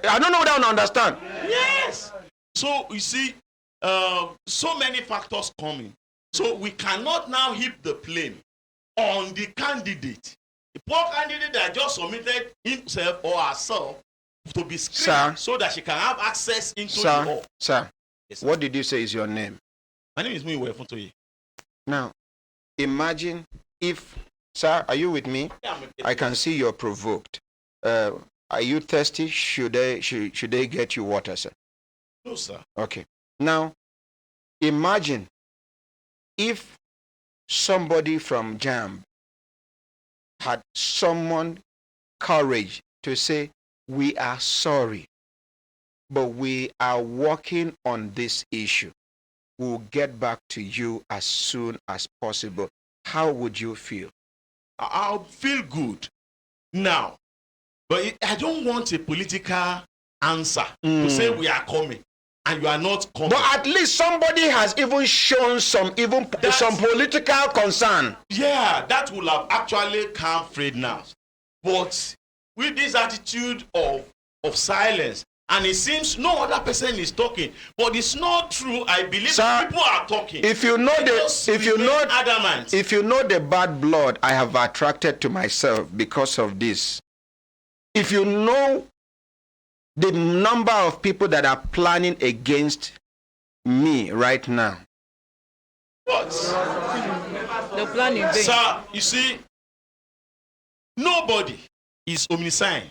I don't know what I don't understand. Yes. So you see, so many factors coming. So we cannot now heap the blame on the candidate. The poor candidate that just submitted himself or herself to be screened so that she can have access into the hall. Sir, yes, what did you say is your name? My name is Muiwe Funtoye. Now, imagine if, sir, are you with me? Yeah, I can see you're provoked. Are you thirsty? Should they get you water, sir? No, sir. Okay. Now, imagine if somebody from JAMB had someone courage to say, we are sorry, but we are working on this issue. We'll get back to you as soon as possible. How would you feel? I'll feel good now, but I don't want a political answer to say we are coming and you are not coming. But at least somebody has even shown some political concern. Yeah, that will have actually calmed Fred now. But with this attitude of silence, and it seems no other person is talking, but it's not true. I believe people are talking. If you know the bad blood I have attracted to myself because of this, if you know the number of people that are planning against me right now. What? The planning. Sir, you see, nobody is omniscient.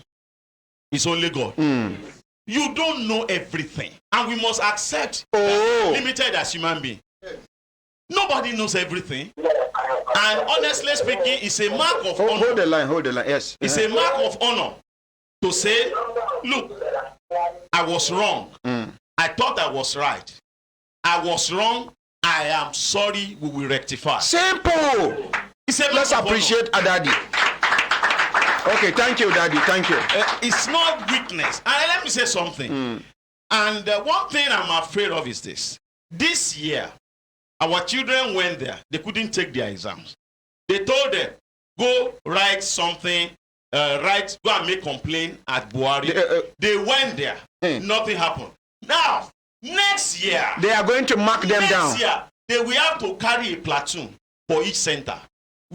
It's only God. You don't know everything. And we must accept limited as human beings. Nobody knows everything. And honestly speaking, it's a mark of honor. Hold the line, yes. It's a mark of honor to say, look, I was wrong. I thought I was right. I was wrong. I am sorry. We will rectify. Simple. Let's appreciate Daddy. Okay, thank you, Daddy. Thank you. It's not weakness. And let me say something. And one thing I'm afraid of is this. This year, our children went there. They couldn't take their exams. They told them, go write something, go and make complaint at Buhari. They went there. Nothing happened. Now, next year, they are going to mark them down. Next year, they will have to carry a platoon for each center.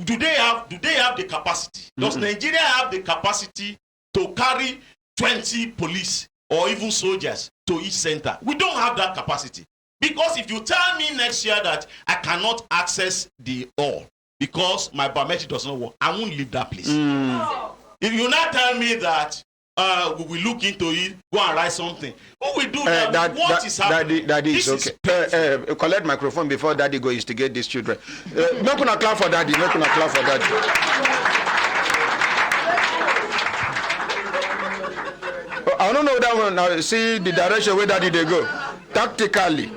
Do they have the capacity? Does Nigeria have the capacity to carry 20 police or even soldiers to each center? We don't have that capacity. Because if you tell me next year that I cannot access the hall because my biometric does not work, I won't leave that place. If you now tell me that we will look into it, go and write something, who will do that? What is happening? Daddy is okay. Collect microphone before Daddy go instigate these children. Not gonna clap for Daddy. Not gonna clap for Daddy. I don't know that one. Now see the direction where that they go. Tactically,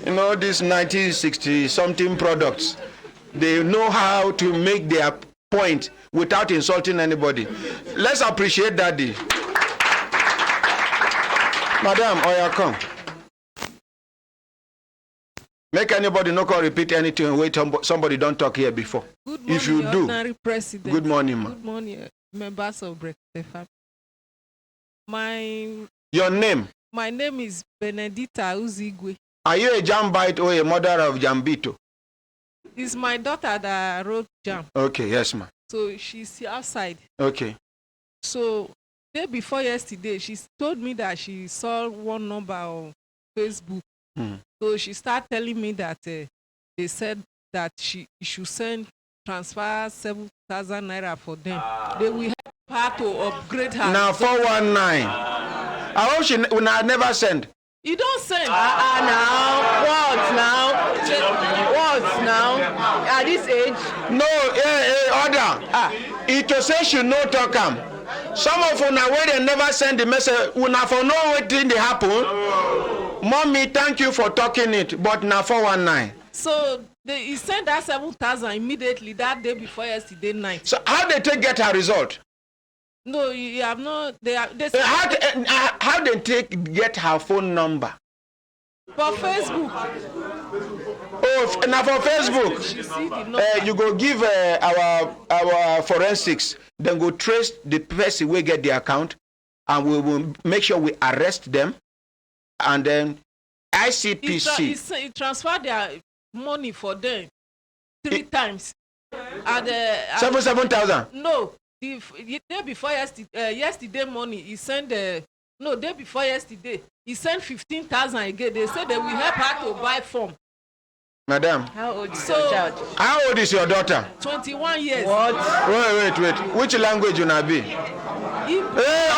you know, these 1960 something products, they know how to make their point without insulting anybody. Let's appreciate Daddy. Madam, Oya, come. Make anybody no call repeat anything. Wait, somebody don't talk here before. Good morning, if you do, Ordinary President. good morning, ma. Good morning, members of Brekete family. Your name? My name is Benedita Uzigwe. Are you a Jambite or a mother of Jambito? It's my daughter that wrote Jam. Okay, yes, ma. So she's outside. Okay. So day before yesterday, she told me that she saw one number on Facebook. So she started telling me that they said that she should transfer 7,000 naira for them. They will help her to upgrade her. Now 419. I hope she never send. You don't send. Now what now? What now? At this age? No, order. It to say she no talk am. Some of una where they never send the message. Una for know wetin dey happen. Mommy, thank you for talking it, but now 419. So he sent that 7,000 immediately that day before yesterday night. So how they get her result? No, you have not. How they get her phone number? For Facebook. Oh, now for Facebook. You go give our forensics. Then go trace the person we get the account, and we will make sure we arrest them. And then ICPC. He transferred their money for them 3 times. And 7,000. No, the day before yesterday morning he sent day before yesterday he sent 15,000 again. They said they will help her to buy form. Madam. How old is your child? How old is your daughter? 21 years. What? Wait. Which language you na be? Igbo. Hey,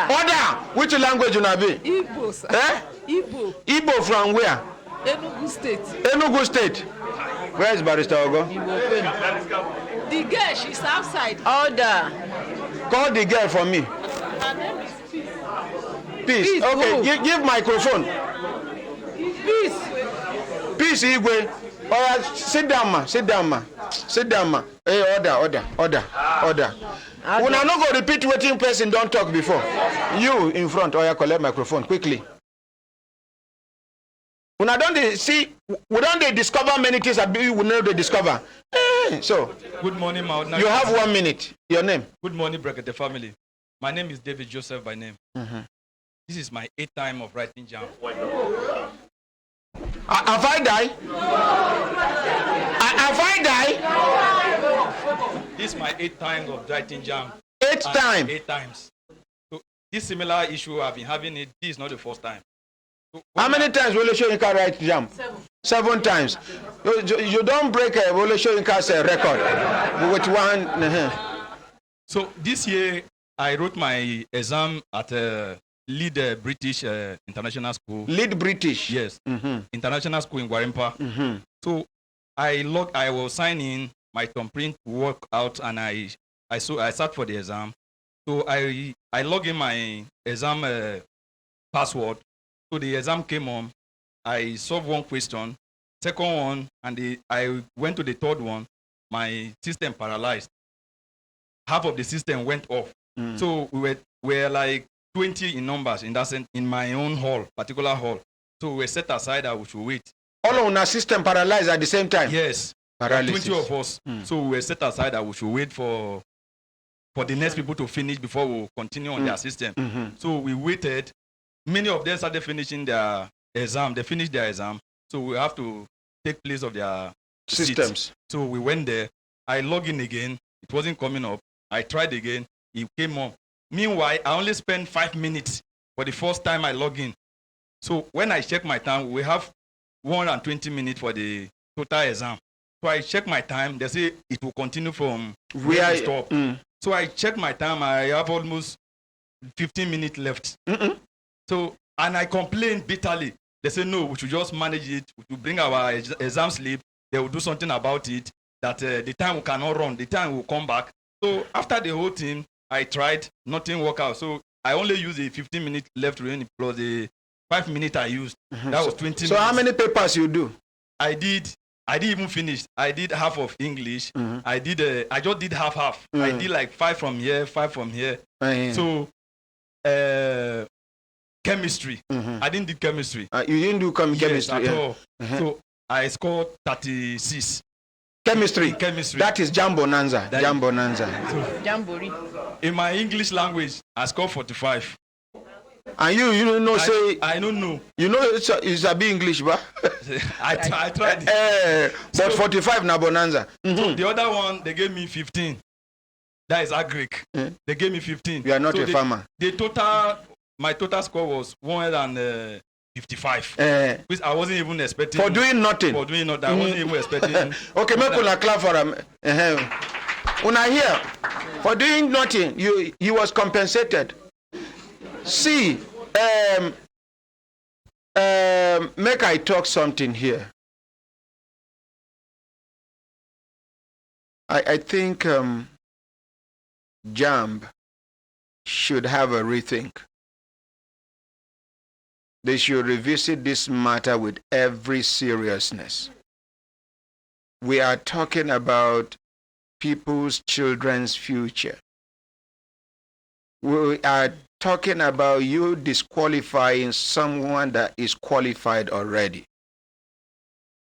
order! Which language you na be? Igbo, sir. Igbo. Igbo from where? Enugu State. Enugu State. Where is Barrister Ogo? The girl, she's outside. Order. Call the girl for me. Her name is Peace. Peace. Okay, give microphone. Peace. Peace, Igwe. Alright, sit down, ma. Hey, order. Una no go repeat wetin person don't talk before. You in front, collect microphone quickly. Una don't see, we don't discover many things that we will never discover. So, good morning, my you have 1 minute. Your name? Good morning, Brekete family. My name is David Joseph by name. Mm-hmm. This is my 8th time of writing jam. Have I died? Have I died? This is my 8th time of writing jam. 8 times? 8 times. So this similar issue I've been having it. This is not the first time. So how many times will you show you can write jam? 7 times. You don't break a will you show you can say record with one. So this year I wrote my exam at Lead British International School. Lead British? Yes. Mm-hmm. International School in Gwarimpa. Mm-hmm. So I will sign in, my thumbprint work out, and I sat for the exam. So I log in my exam password. So the exam came on. I solved 1 question, second one, and I went to the third one. My system paralyzed. Half of the system went off. Mm. So we were like 20 in numbers in that sense, in my own particular hall. So we set aside that we should wait. All on our system paralyzed at the same time? Yes. Paralysis. 20 of us. So we set aside that we should wait for the next people to finish before we continue on their system. Mm-hmm. So we waited. Many of them started finishing their exam. They finished their exam. So we have to take place of their systems. Seats. So we went there. I logged in again. It wasn't coming up. I tried again. It came up. Meanwhile, I only spent 5 minutes for the first time I log in. So when I check my time, we have 120 minutes for the total exam. So I check my time. They say it will continue from where we stop. So I check my time. I have almost 15 minutes left. Mm-mm. So, and I complained bitterly. They say, no, we should just manage it. We should bring our exam slip. They will do something about it. That the time we cannot run. The time will come back. So after the whole thing, I tried. Nothing worked out. So I only used a 15 minutes left remaining plus the 5 minutes I used. That was 20 minutes. So how many papers you do? I didn't even finish. I did half of English. I just did half. I did like 5 from here, 5 from here. So chemistry. I didn't do chemistry. You didn't do chemistry at all. So I scored 36. Chemistry. Chemistry. That is Jam Bonanza. Jam Bonanza. Jamboree. In my English language, I scored 45. And you don't know say. I don't know. You know it's a bit English, but. I tried. But 45 na Bonanza. So the other one they gave me 15. That is agric. They gave me 15. You are not a farmer. My total score was 155. Which I wasn't even expecting. For doing nothing. For doing nothing. I wasn't even expecting. Okay, make una clap for him. Una here. For doing nothing, he was compensated. See, make I talk something here. I think JAMB should have a rethink. They should revisit this matter with every seriousness. We are talking about people's children's future. We are talking about you disqualifying someone that is qualified already.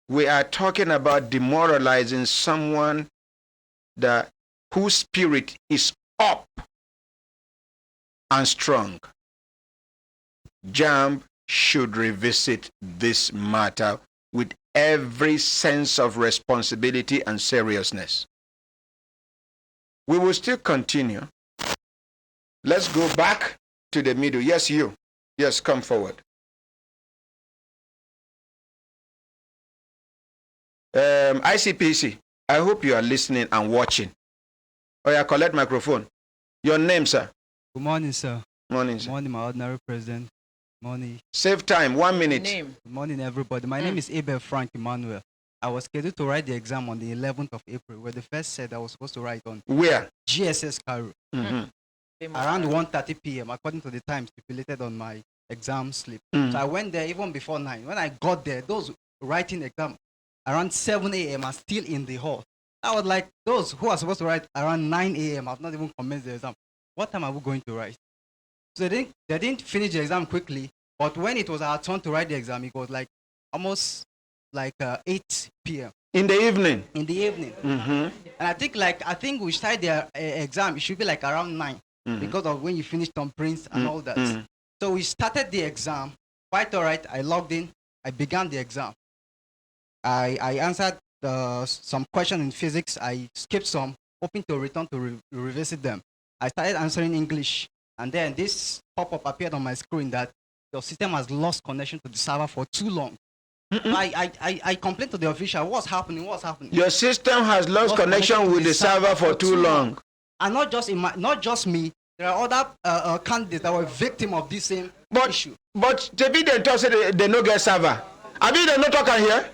We are talking about demoralizing someone whose spirit is up and strong. JAMB should revisit this matter with every sense of responsibility and seriousness. We will still continue. Let's go back to the middle. Yes, you. Yes, come forward. ICPC, I hope you are listening and watching. Oh, yeah, collect microphone. Your name, sir? Good morning, sir. Morning, sir. Good morning, my ordinary president. Morning. Save time, 1 minute. Good morning, everybody. My name is Abel Frank Emmanuel. I was scheduled to write the exam on the 11th of April, where the first set I was supposed to write on. Where? GSS Cairo. Around 1:30 p.m., according to the time stipulated on my exam slip. So I went there even before 9. When I got there, those writing exam around 7 a.m. are still in the hall. I was like, those who are supposed to write around 9 a.m. have not even commenced the exam. What time are we going to write? So they didn't finish the exam quickly, but when it was our turn to write the exam, it was like almost like 8 p.m. In the evening? In the evening. And I think we started the exam, it should be like around 9 because of when you finished on prints and all that. So we started the exam, quite all right. I logged in, I began the exam. I answered some questions in physics, I skipped some, hoping to return to revisit them. I started answering English, and then this pop-up appeared on my screen that your system has lost connection to the server for too long. I complained to the official, what's happening? Your system has lost connection with the server for too long. And not just me, there are other candidates that were victim of this same issue. But the video tells they no get server. I mean, they no talk here.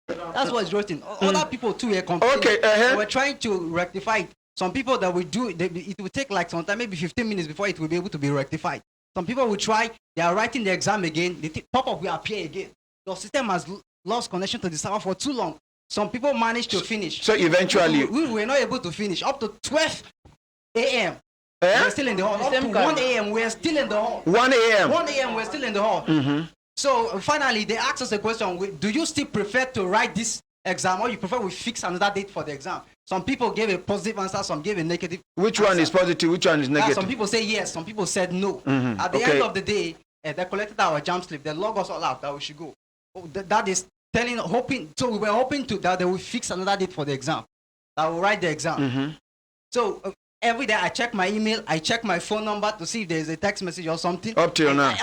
That's what is written. Other people too were complaining. Okay, They were trying to rectify it. Some people that will do it will take like sometime, maybe 15 minutes before it will be able to be rectified. Some people will try, they are writing the exam again, the pop-up will appear again. Your system has lost connection to the server for too long. Some people managed to finish. So eventually... We were not able to finish. Up to 12 a.m. We're still in the hall. Up to 1 a.m. we're still in the hall. 1 a.m. 1 a.m. we're still in the hall. So finally, they asked us a question, do you still prefer to write this exam or you prefer we fix another date for the exam? Some people gave a positive answer, some gave a negative Which one is positive, which one is negative? Some people say yes, some people said no. At the end of the day, they collected our jam slip, they logged us all out that we should go. That is hoping, so we were hoping that they will fix another date for the exam. I will write the exam. So every day I check my email, I check my phone number to see if there's a text message or something. Up till now.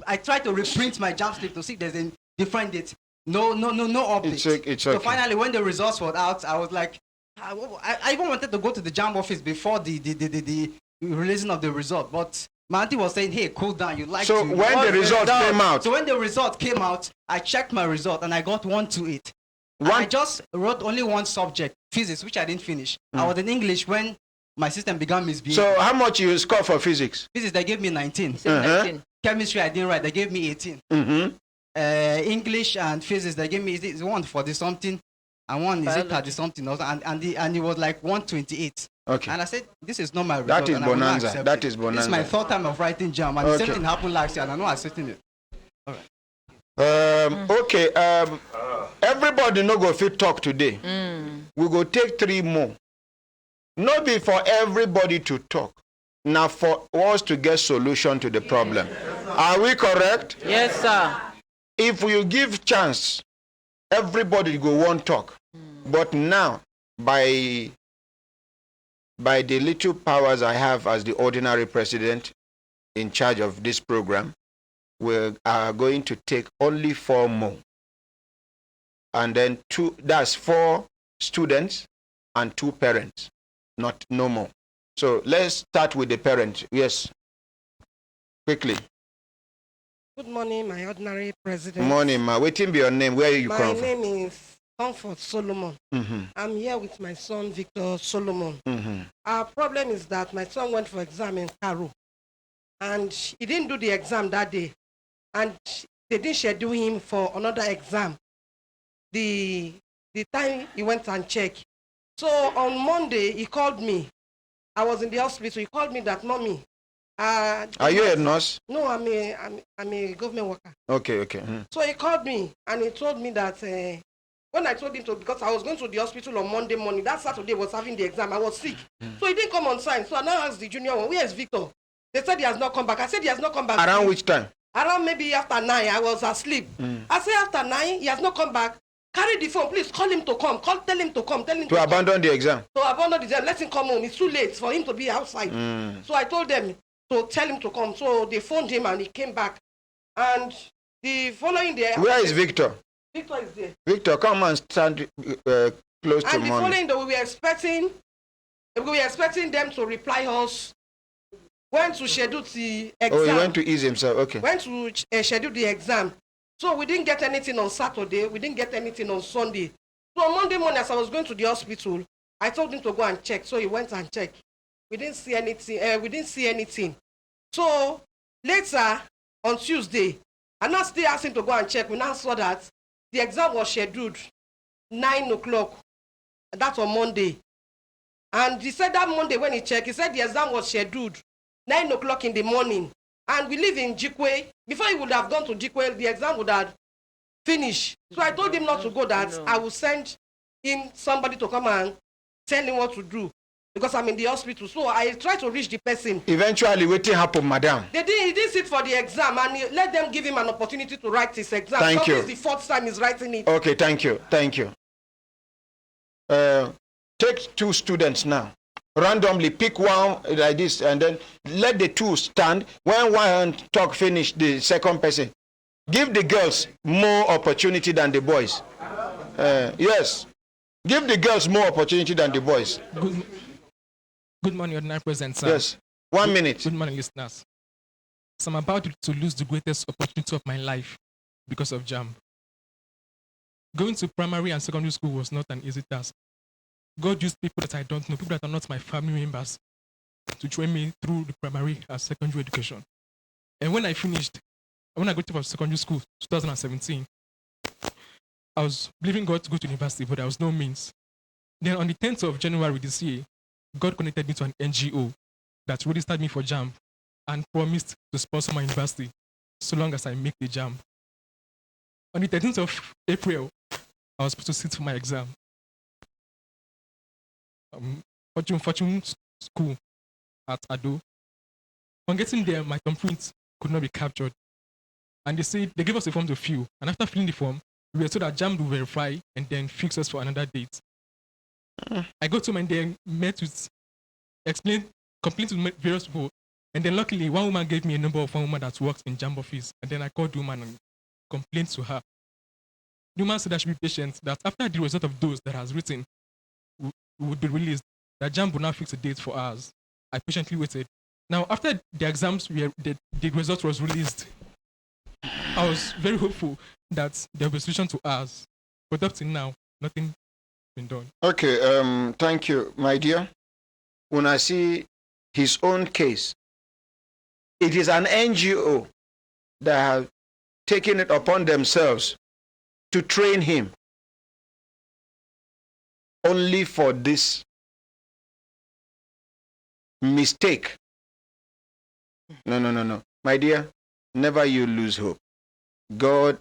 I try to reprint my jam slip to see if there's a different date. No update. It's so okay. finally, when the results were out, I was like, I even wanted to go to the jam office before the releasing of the result, but my auntie was saying, "Hey, cool down. You like so to." when the result came out. So when the result came out, I checked my result and I got 128. I just wrote only one subject, physics, which I didn't finish. I was in English when my system began misbehaving. So how much you score for physics? Physics, they gave me 19. Uh-huh. 19. Chemistry, I didn't write. They gave me 18. Mm-hmm. English and physics, they gave me one 40 something, and one is it 30 something also, and it was like 128. Okay. And I said, this is not my result. That is and I will not bonanza. accept That it. is bonanza. This is my third time of writing jam, and the same thing happened last year, and I'm not accepting it. All right. Okay. Everybody no go fit talk today. We go take 3 more. Not be for everybody to talk. Now for us to get solution to the problem. Are we correct? Yes, sir. If you give chance, everybody go one talk. But now, by the little powers I have as the ordinary president in charge of this program, we are going to take only 4 more. And then 2, that's 4 students and 2 parents, no more. So let's start with the parent. Yes, quickly. Good morning, my ordinary president. Morning, ma. Waiting be your name. Where are you My come from? name is Comfort Solomon. Mm-hmm. I'm here with my son, Victor Solomon. Mm-hmm. Our problem is that my son went for exam in Cairo, and he didn't do the exam that day, and they didn't schedule him for another exam. The time he went and checked. So on Monday, he called me. I was in the hospital. He called me that, Mommy. Are you a nurse? No, I'm a government worker. Okay. So he called me and he told me that when I told him to, because I was going to the hospital on Monday morning, that Saturday was having the exam, I was sick. So he didn't come on time. So I now asked the junior one, where is Victor? They said he has not come back. I said he has not come back. Around which time? Around maybe after 9, I was asleep. I said after 9, he has not come back. Carry the phone, please call him to come. Tell him to come. Tell him to abandon the exam. To abandon the exam, let him come home. It's too late for him to be outside. So I told them to tell him to come. So they phoned him and he came back. And the following day... Where is Victor? Victor is there. Victor, come and stand close to And the Mommy. following day, we were expecting them to reply us when to schedule the exam. Oh, he went to ease himself. Okay. When to schedule the exam. So we didn't get anything on Saturday. We didn't get anything on Sunday. So on Monday morning, as I was going to the hospital, I told him to go and check. So he went and checked. We didn't see anything. So later on Tuesday, I now still asked him to go and check. We now saw that the exam was scheduled 9 o'clock. That's on Monday. And he said that Monday when he checked, he said the exam was scheduled 9 o'clock in the morning. And we live in Jikwe. Before he would have gone to Jikwe, the exam would have finished. So I told him not to go, that I will send him somebody to come and tell him what to do, because I'm in the hospital. So I tried to reach the person. Eventually, wetin happen, madam? He didn't sit for the exam, and let them give him an opportunity to write his exam. Thank you. This is the 4th time he's writing it. Okay, thank you. Take 2 students now. Randomly pick one like this, and then let the 2 stand. When one talk finish, the second person. Give the girls more opportunity than the boys. Yes. Give the girls more opportunity than the boys. Good morning, Ordinary President, sir. Yes. 1 minute. Good morning, listeners. So I'm about to lose the greatest opportunity of my life because of JAMB. Going to primary and secondary school was not an easy task. God used people that I don't know, people that are not my family members, to train me through the primary and secondary education. And when I got to secondary school, 2017, I was believing God to go to university, but there was no means. Then on the 10th of January this year, God connected me to an NGO that registered me for JAMB and promised to sponsor my university so long as I make the JAMB. On the 13th of April, I was supposed to sit for my exam. Fortune School at Ado. On getting there, my thumbprint could not be captured. And they gave us a form to fill. And after filling the form, we were told that JAMB will verify and then fix us for another date. I got to him and then complained to various people. And then luckily, one woman gave me a number of one woman that works in JAMB office. And then I called the woman and complained to her. The woman said I should be patient, that after the result of those that has written would be released, that JAMB would now fix a date for us. I patiently waited. Now, after the exams, the result was released, I was very hopeful that there will be a solution to us. But up to now, nothing has been done. Okay, thank you, my dear. when I see his own case, it is an NGO that have taken it upon themselves to train him only for this mistake. No. My dear, never you lose hope. God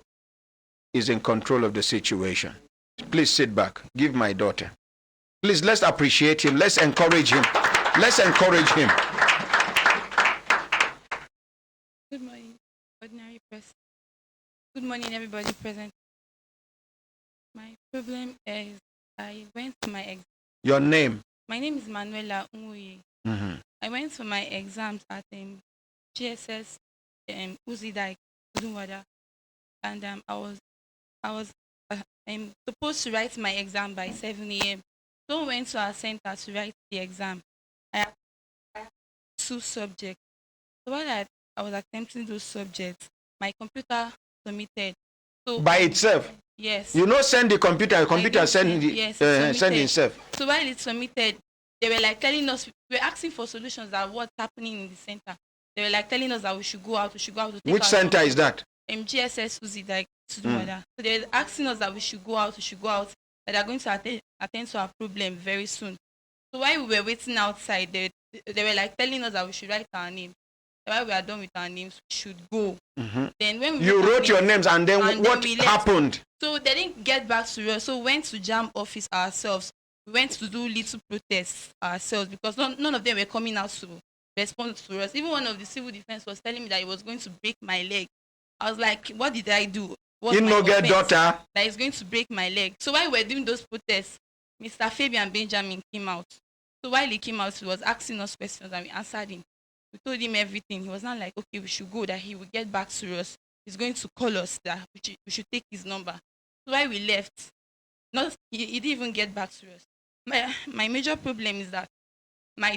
is in control of the situation. Please sit back. Give my daughter. Please, let's appreciate him. Let's encourage him. Let's encourage him. Good morning, ordinary person. Good morning, everybody present. My problem is I went to my exam. Your name? My name is Manuela Umuye. I went for my exams at GSS Uzidai, Udumwada, and I'm supposed to write my exam by 7 a.m. So I went to our center to write the exam. I have 2 subjects. So while I was attempting those subjects, my computer submitted. So by itself? Yes. You know, send the computer send the, yes, send itself. So while it submitted, they were like telling us, we were asking for solutions that what's happening in the center. They were like telling us that we should go out to take Which center is that? GSS Uzi, like to do that. So they were asking us that we should go out, that they're going to attend to our problem very soon. So while we were waiting outside, they were like telling us that we should write our names. While we are done with our names, we should go. Then when you wrote your names, and then what happened? So they didn't get back to us. So we went to JAM office ourselves. We went to do little protests ourselves because none of them were coming out to respond to us. Even one of the civil defense was telling me that he was going to break my leg. I was like, what did I do? You no get daughter. That is going to break my leg. So while we were doing those protests, Mr. Fabian Benjamin came out. So while he came out, he was asking us questions and we answered him. We told him everything. He was not like, okay, we should go, that he will get back to us. He's going to call us, that we should take his number. So while we left, he didn't even get back to us. My major problem is that my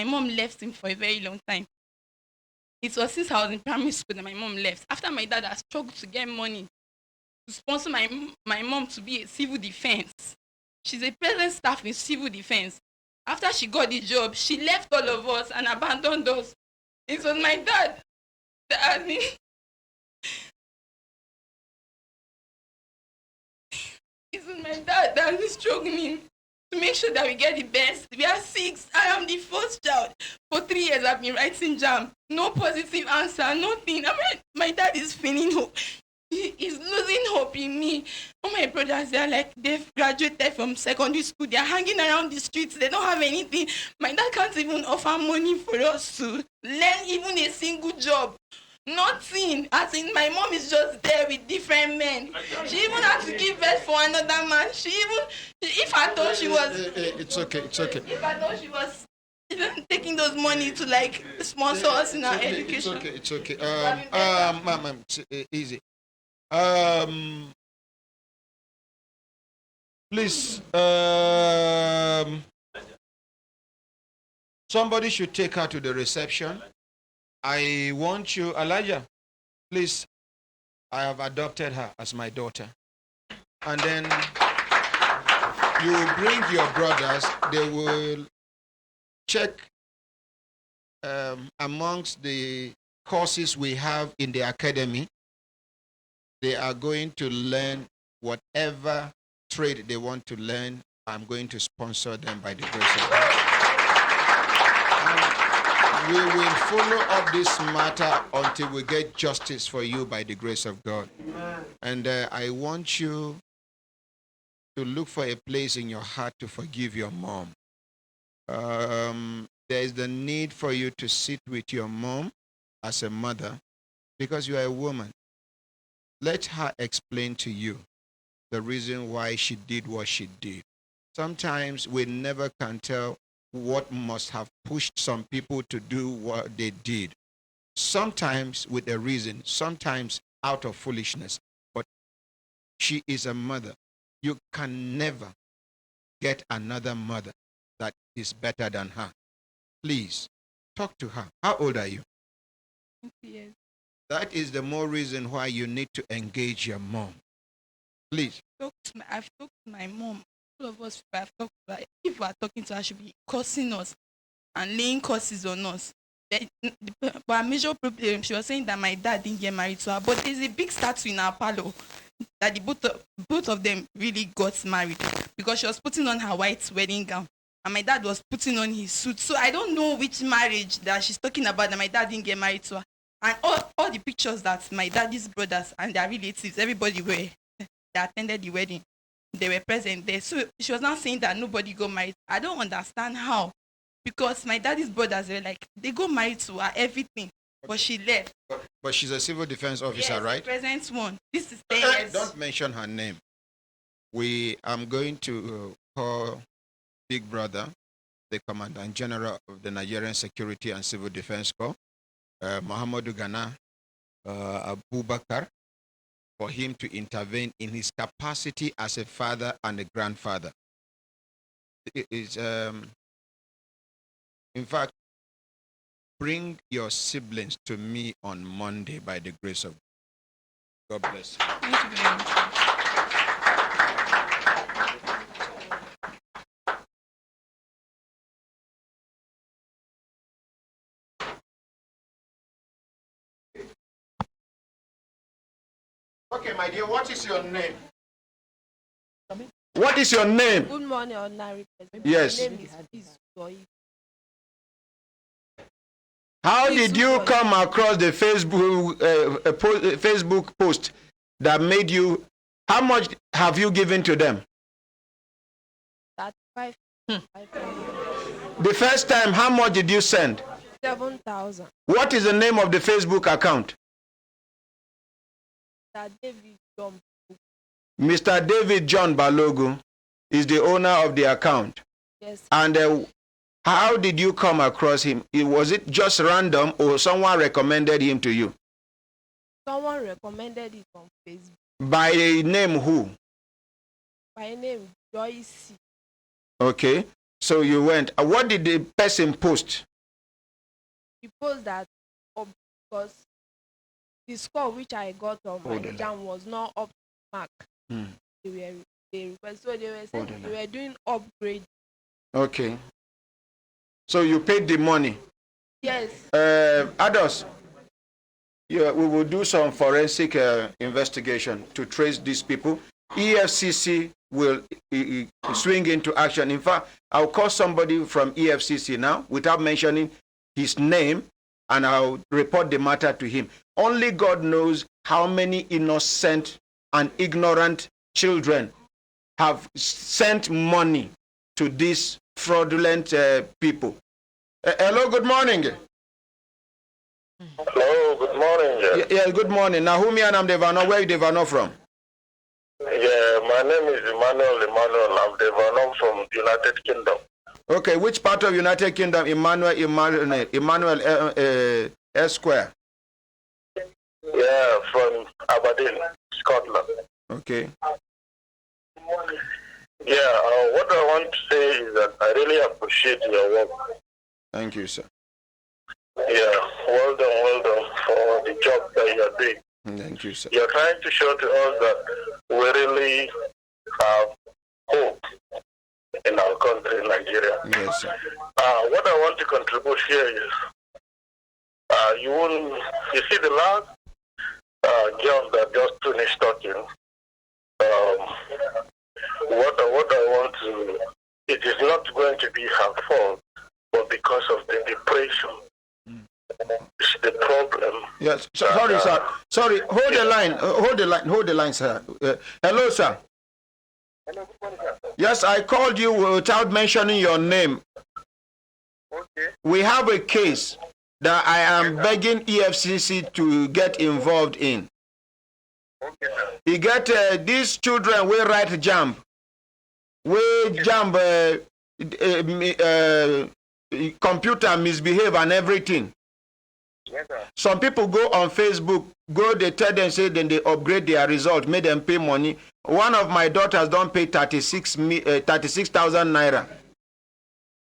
mom left him for a very long time. It was since I was in primary school that my mom left. After my dad had struggled to get money to sponsor my mom to be a civil defense. She's a present staff in civil defense. After she got the job, she left all of us and abandoned us. It was my dad that had been struggling to make sure that we get the best. We are 6. I am the first child. For 3 years, I've been writing JAM. No positive answer, nothing. My dad is feeling hope. He's losing hope in me. All my brothers, they've graduated from secondary school. They're hanging around the streets. They don't have anything. My dad can't even offer money for us to learn even a single job. Nothing. As in, my mom is just there with different men. She even had to give birth for another man. If I thought she was... It's okay. If I thought she was even taking those money to sponsor us in our education. It's okay. Ma'am, easy. Please, somebody should take her to the reception. I want you, Elijah, please, I have adopted her as my daughter. And then you bring your brothers, they will check amongst the courses we have in the academy. They are going to learn whatever trade they want to learn. I'm going to sponsor them by the grace of God. And we will follow up this matter until we get justice for you by the grace of God. Amen. And I want you to look for a place in your heart to forgive your mom. There is the need for you to sit with your mom as a mother because you are a woman. Let her explain to you the reason why she did what she did. Sometimes we never can tell what must have pushed some people to do what they did. Sometimes with a reason, sometimes out of foolishness. But she is a mother. You can never get another mother that is better than her. Please, talk to her. How old are you? 20 years. That is the more reason why you need to engage your mom. Please. I've talked to my mom. All of us, I've talked to her. If we are talking to her, she'll be cursing us. and laying curses on us. But our major problem, she was saying that my dad didn't get married to her. But there's a big statue in our parlor that both of them really got married, because she was putting on her white wedding gown and my dad was putting on his suit. So I don't know which marriage that she's talking about that my dad didn't get married to her. And all the pictures that my daddy's brothers and their relatives, everybody that attended the wedding, they were present there. So she was not saying that nobody got married. I don't understand how, because my daddy's brothers were like, they got married to her, everything, but she left. But she's a civil defense officer, Yes, right? the present one. This is 10 years. Don't mention her name. I'm going to call Big Brother, the Commandant General of the Nigerian Security and Civil Defense Corps, Muhammadu Gana Abubakar, for him to intervene in his capacity as a father and a grandfather. In fact, bring your siblings to me on Monday by the grace of God. God bless you. Thank you very much. Okay, my dear, what is your name? What is your name? Good morning, ordinary person. Yes. My name is Joy. How did you come across the Facebook post that made you? How much have you given to them? 35. The first time, how much did you send? 7,000. What is the name of the Facebook account? That David John. Mr. David John Balogu is the owner of the account. Yes. And how did you come across him? Was it just random or someone recommended him to you? Someone recommended it on Facebook. By name who? By name Joyce. Okay. So you went. What did the person post? He posted that because the score which I got on my exam was not up to mark. They were saying they were doing upgrade. Okay. So you paid the money? Yes. Ados, yeah, we will do some forensic investigation to trace these people. EFCC will swing into action. In fact, I'll call somebody from EFCC now without mentioning his name, and I'll report the matter to him. Only God knows how many innocent and ignorant children have sent money to these fraudulent people. Hello, good morning. Hello, good morning. Yeah, good morning. Nahumi and I'm Devano. Where are you Devano from? Yeah, my name is Emmanuel. I'm Devano from United Kingdom. Okay, which part of United Kingdom? Emmanuel Esquire. Yeah, from Aberdeen, Scotland. Okay. Yeah, what I want to say is that I really appreciate your work. Thank you, sir. Yeah, well done for the job that you are doing. Thank you, sir. You're trying to show to us that we really have hope in our country, Nigeria. Yes, sir. What I want to contribute here is, you see the last John that just finished talking. What I want to, it is not going to be her fault, but because of the depression. It's the problem. Yes, sorry, sir. Sorry, hold the line. Hold the line, sir. Hello, sir. Hello, good morning, sir. Yes, I called you without mentioning your name. Okay. We have a case that I am begging EFCC to get involved in. Okay, sir. You get these children will write jump. Computer misbehave and everything. Yes, sir. Some people go on Facebook, they tell them, say, then they upgrade their result, make them pay money. One of my daughters don't pay 36,000 naira.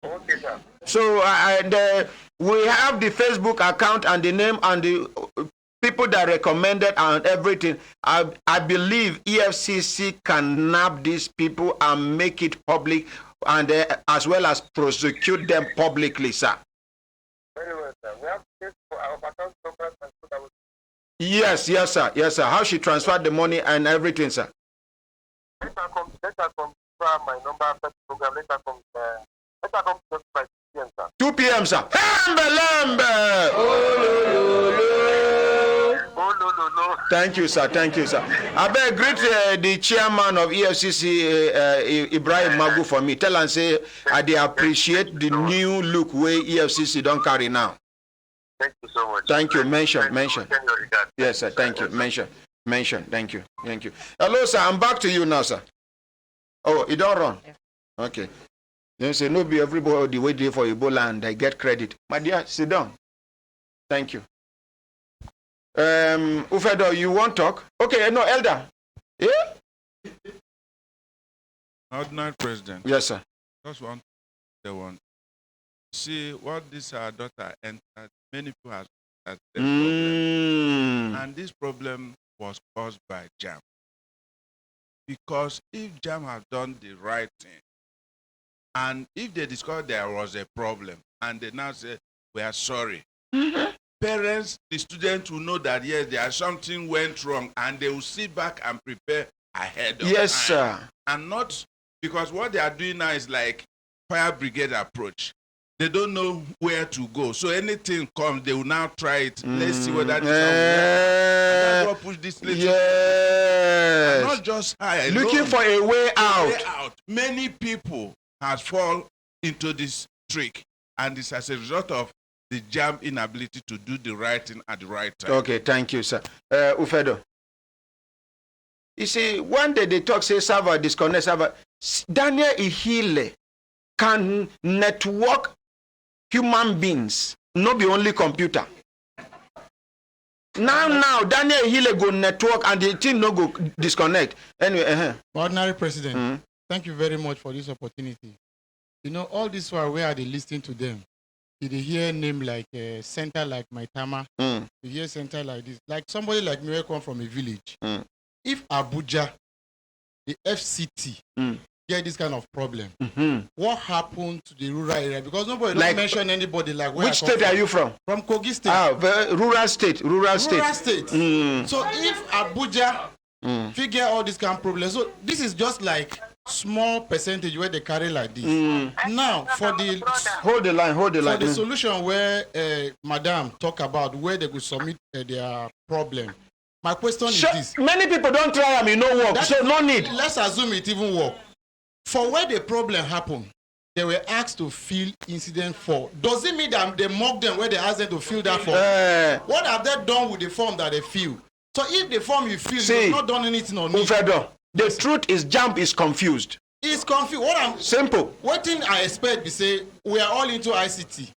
Okay, sir. So we have the Facebook account and the name and the people that recommended and everything. I believe EFCC can nab these people and make it public. and as well as prosecute them publicly, sir. Very well, sir. We have to pay for our account numbers and so that Yes, sir. Yes, sir. How she transferred the money and everything, sir. let her come my number after the program. Let her come just by 2 p.m., sir. 2 p.m., sir. Lembe! Thank you, sir. I beg greet the chairman of EFCC, Ibrahim Magu, for me. Tell and say they appreciate the new look way EFCC don't carry now. Thank you so much. Thank you. Mention. Yes, sir. Thank you. Mention. Thank you. Hello, sir. I'm back to you now, sir. Oh, you don't run? Yeah. Okay. Then say, no be everybody wait there for Ebola and I get credit. My dear, sit down. Thank you. Ufedo, you want talk? Okay, no, Elder. Yeah? Ordinary President. Yes, sir. Just one. See what this our daughter entered. Many people have had the problem, and this problem was caused by JAM. Because if JAM had done the right thing, and if they discovered there was a problem, and they now say we are sorry, parents, the students will know that yes, there is something went wrong, and they will sit back and prepare ahead of yes, time. Sir. And not because what they are doing now is like fire brigade approach. They don't know where to go. So anything comes, they will now try it. Let's see whether this one will work. And that's what pushed this little. Yes. And not just high. Looking for a way out. Many people has fallen into this trick. And it's as a result of the JAM inability to do the right thing at the right time. Okay, thank you, sir. Ufedo. You see, one day they talk, say, server, disconnect, server. Daniel Ihile can network human beings, not be only computer. Now, Daniel Ihile go network and the thing no go disconnect. Anyway, Ordinary President, thank you very much for this opportunity. You know, all this while we are listening to them. Did you hear name like center like Maitama? You hear center like this, like somebody like me who come from a village. If Abuja, the FCT, get this kind of problem, what happened to the rural area? Because nobody don't mention anybody like where which state are you from? From Kogi State. Rural state. So if Abuja figure all this kind of problem, so this is just like small percentage where they carry like this. Now for the hold the line. For the solution where Madam talk about where they could submit their problem. My question is this: many people don't try and it no work, so no need. Let's assume it even work. For where the problem happened, they were asked to fill incident form. Does it mean that they mock them where they ask them to fill that form? What have they done with the form that they fill? So if the form you fill, you've not done anything on it. The truth is JAM is confused. It's confused. What I'm simple. What thing I expect is say we are all into ICT.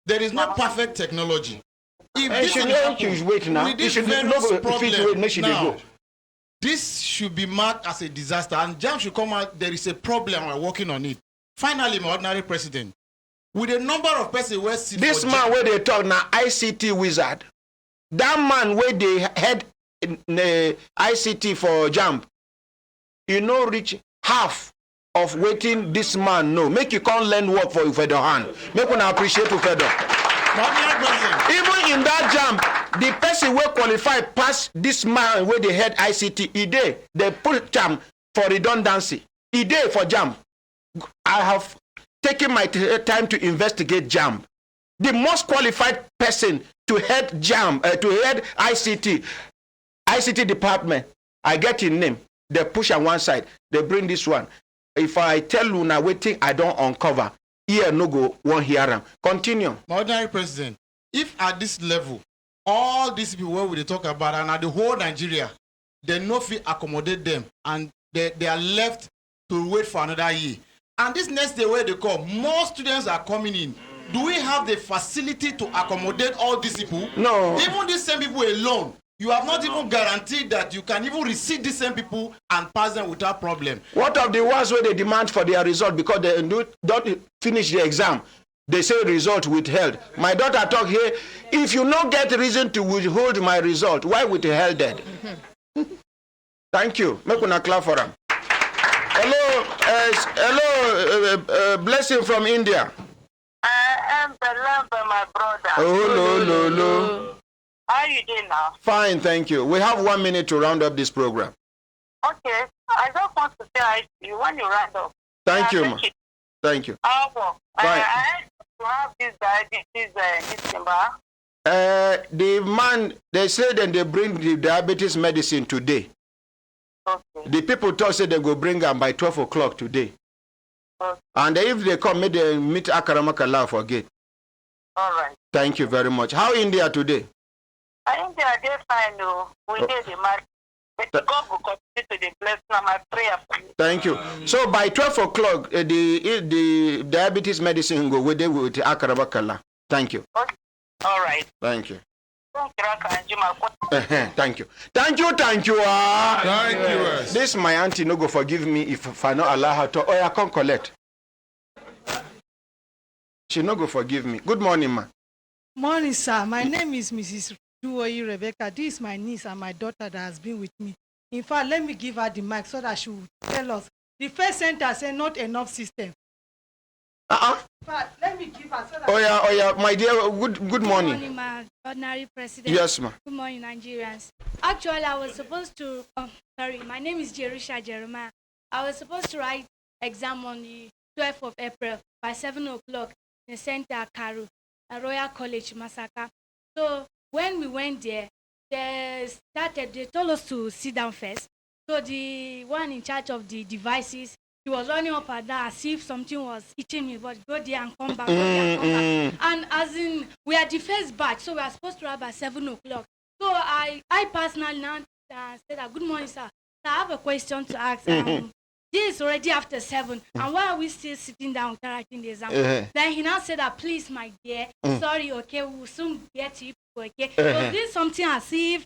There is no perfect technology. If this this should be marked as a disaster, and JAM should come out. There is a problem. We're working on it. Finally, my ordinary president, with a number of persons where this man where they talk now ICT wizard, that man where they head ICT for JAM, you know, reach half of waiting this man know. Make you can't learn work for Ufedo hand. Make one appreciate Ufedo. Even in that JAM, the person will qualify past this man where they head ICT. They put JAM for redundancy. For JAM. I have taken my time to investigate JAM. The most qualified person to head JAM, to head ICT department, I get his name. They push on one side. They bring this one. If I tell you now waiting, I don't uncover. Here no go one hear them. Continue. My ordinary president, if at this level, all these people where we talk about and at the whole Nigeria, they no fit accommodate them and they are left to wait for another year. And this next day where they come, more students are coming in. Do we have the facility to accommodate all these people? No. Even these same people alone, you have not even guaranteed that you can even receive these same people and pass them without problem. What of the ones where they demand for their result because they don't finish the exam? They say result withheld. My daughter talk here, if you not get reason to withhold my result, why withheld it? Thank you. Make una clap for them. Hello, Hello, blessing from India. I am the love of my brother. Oh, no. How are you doing now? Fine, thank you. We have 1 minute to round up this program. Okay. I just want to say hi to you when you round up. Thank you, ma. Thank you. I had to have this diabetes this number. The man, they say that they bring the diabetes medicine today. Okay. The people thought say they go bring them by 12 o'clock today. Okay. And if they come, maybe they meet Akaramakala for gate. All right. Thank you very much. How India today? India, they're fine. No. We did the mark. But God will continue to the bless now. My prayer for you. Thank you. So by 12 o'clock, the diabetes medicine go with Akaramakala. Thank you. Okay. All right. Thank you. Thank you. Thank you. Thank you. Thank you. Thank you. This my auntie no go forgive me if I not allow her to. Oh, I can't collect. She no go forgive me. Good morning, ma. Morning, sir. My name is Mrs. Duoyi Rebecca. This is my niece and my daughter that has been with me. In fact, let me give her the mic so that she will tell us. The first center said not enough system. But let me give her so that. Oh yeah, my dear. Good morning. Good morning, ma. Ordinary president. Yes, ma. Good morning, Nigerians. Actually, I was supposed to. My name is Jerusha Jeremiah. I was supposed to write exam on the 12th of April by 7 o'clock in the center Karu, at Royal College, Masaka. So when we went there, they told us to sit down first. So the one in charge of the devices, he was running up and down as if something was eating me, but go there and come back, And as in, we are the first batch, so we are supposed to have by 7 o'clock. So I personally now said, good morning, sir. I have a question to ask. This is already after 7, and why are we still sitting down writing the exam? Then he now said that, please, my dear, sorry, okay, we will soon get to you, okay? So this something as if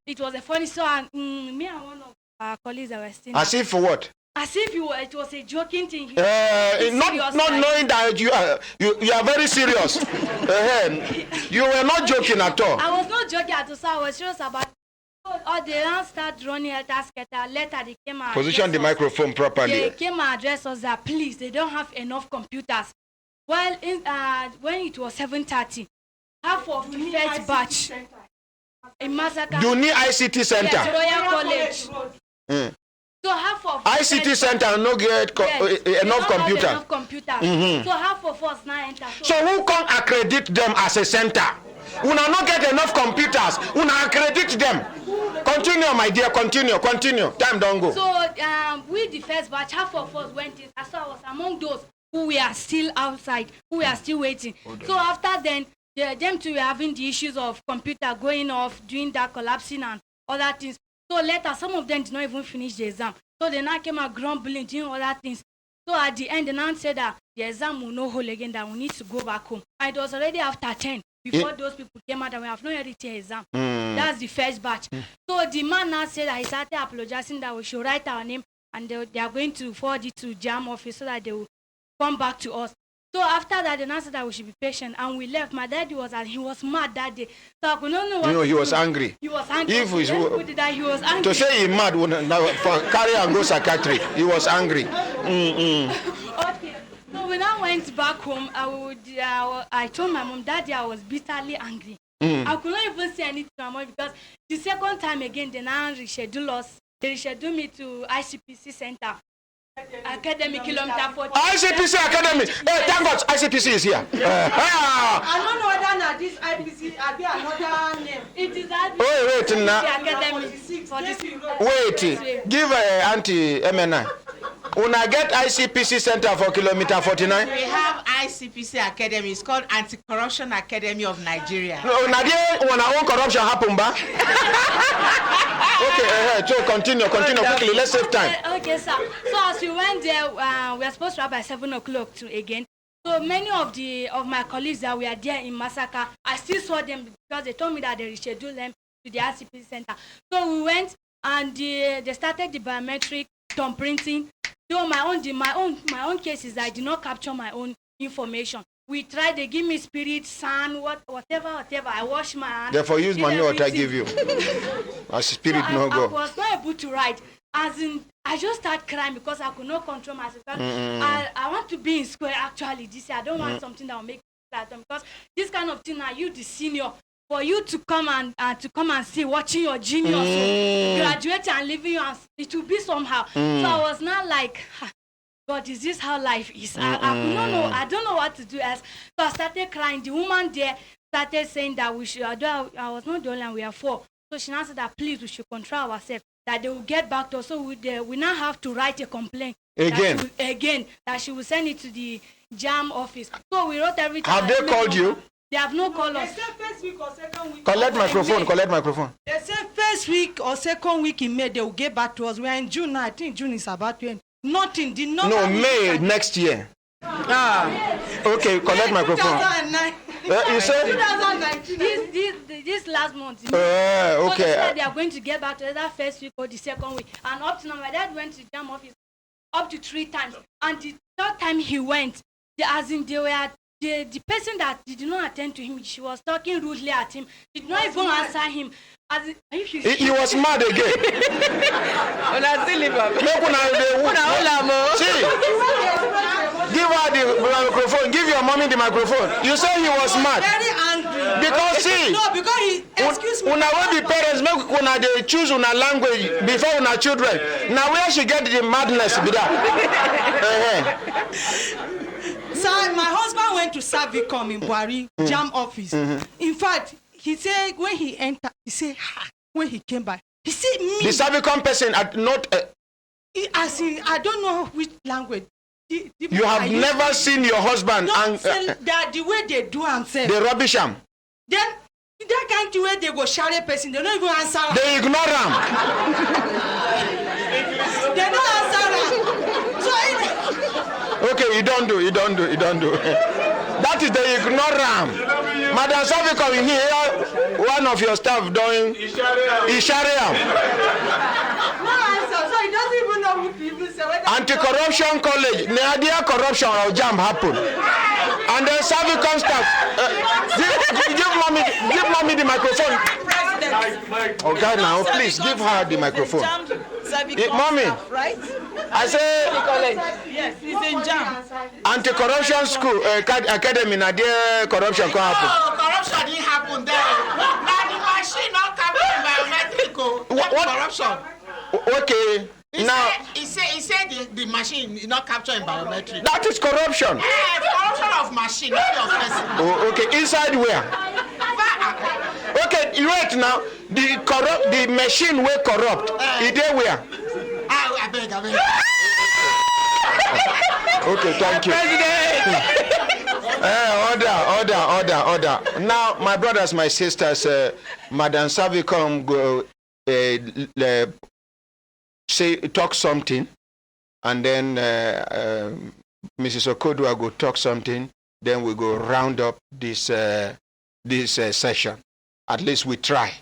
it was a funny, so me and one of our colleagues that were sitting As if for what? As if it was a joking thing. Not knowing that you are very serious. You were not joking at all. I was not joking at all, so I was serious about it. Or they now start running later they came and position the microphone properly. They came and addressed us that please, they don't have enough computers. Well, when it was 7:30, half of the first batch in Massacre. Duni ICT Center. Yes, Royal College. So half of ICT Center no get enough computers. So half of us now enter. So who can accredit them as a center? Una not get enough computers. Una accredit them. Continue, my dear. Continue. Time don't go. So we the first batch, half of us went in. I was among those who were still outside, who were still waiting. So after then, them two were having the issues of computer going off, doing that collapsing and other things. So later, some of them did not even finish the exam. So they now came out grumbling, doing other things. So at the end, they now said that the exam will not hold again, that we need to go back home. And it was already after 10 before those people came out and we have not already taken exam. That's the first batch. So the man now said that he started apologizing that we should write our name and they are going to forward it to JAM office so that they will come back to us. So after that, they now said that we should be patient, and we left. My daddy was mad that day. So I could not know what he was angry. He was angry. If he was angry. To say he's mad, for carry and go psychiatry, he was angry. Okay. So we now went back home. I told my mom, Daddy, I was bitterly angry. I could not even say anything to my mom because the second time again, they now reschedule us. They reschedule me to ICPC Center. Academy kilometer 40. ICPC Academy. Hey, thank God ICPC is here. I don't know whether now this IPC will be another name. It is that wait now. Academy. Wait, give Auntie MNI. Una get ICPC Center for kilometer 49. We have ICPC Academy. It's called Anti-Corruption Academy of Nigeria. No, Nadia, when our own corruption happen, ba? Okay, so continue quickly. Let's save time. Okay, sir. So as we went there, we are supposed to have by 7 o'clock again. So many of my colleagues that were there in Massacre, I still saw them because they told me that they rescheduled them to the ICPC Center. So we went and they started the biometric thumb printing. So my own case is I did not capture my own information. We tried, they give me spirit, sand, whatever. I wash my hands. Therefore, use money what I give you. As spirit so no go. I was not able to write. as in, I just start crying because I could not control myself. I want to be in school actually this year. I don't want something that will make me flat because this kind of thing, are you the senior? For you to come and see watching your juniors graduate and leaving you, and it will be somehow. So I was not like, God, is this how life is? I could not know. I don't know what to do. So I started crying. The woman there started saying that we should. I was not the only one. We are 4. So she now said that please we should control ourselves. That they will get back to us. So we now have to write a complaint again. That she will send it to the JAM office. So we wrote everything. Have they called you? They have no call us. They said first week or second week. Collect microphone. Collect microphone. They said first week or second week in May they will get back to us. We are in June now. I think June is about to end. Nothing. Did not. No, May next year. Okay, collect microphone. 2009. You said 2019. This last month. Okay. So they said they are going to get back to either first week or the second week. And up to now, my dad went to the JAM office up to 3 times. And the 3rd time he went, the person that did not attend to him, she was talking rudely at him. She did not even answer him. He was mad again. See, give her the microphone. Give your mommy the microphone. You say he was mad. Very angry. Because see, no, because he excuse me. Una when the parents make una they choose una language before una children. Now where she get the madness be that? So my husband went to Savicom in Buhari JAM office. In fact, he said when he entered, he said when he came back, he said me. The Savicom person had not. As in, I don't know which language. You have never seen your husband and that the way they do themselves. They rubbish him. Then that kind of way they go share person, they don't even answer. They ignore him. They don't answer him. So okay, you don't do. That is the ignore him. Madam Savicom here, one of your staff doing Ishariam. No answer, so he doesn't even know who people say. Anti-corruption college, Nadia corruption or JAM happen. And then Savicom staff, give mommy the microphone. Okay, now please give her the microphone. Mommy, right? I say, yes, he's in JAM. Anti-corruption school academy, Nadia corruption can happen. No, corruption didn't happen there. Now the machine not capturing biometric. What corruption? Okay. Now he said the machine is not capturing biometric. That is corruption. Corruption of machine, not of person. Oh, okay. Inside where? Okay, wait now. The machine will corrupt. Is there where? I beg. Okay, thank you. Order. Now, my brothers, my sisters, Madam Savicom go talk something, and then Mrs. Okodua go talk something. Then we go round up this session. At least we try.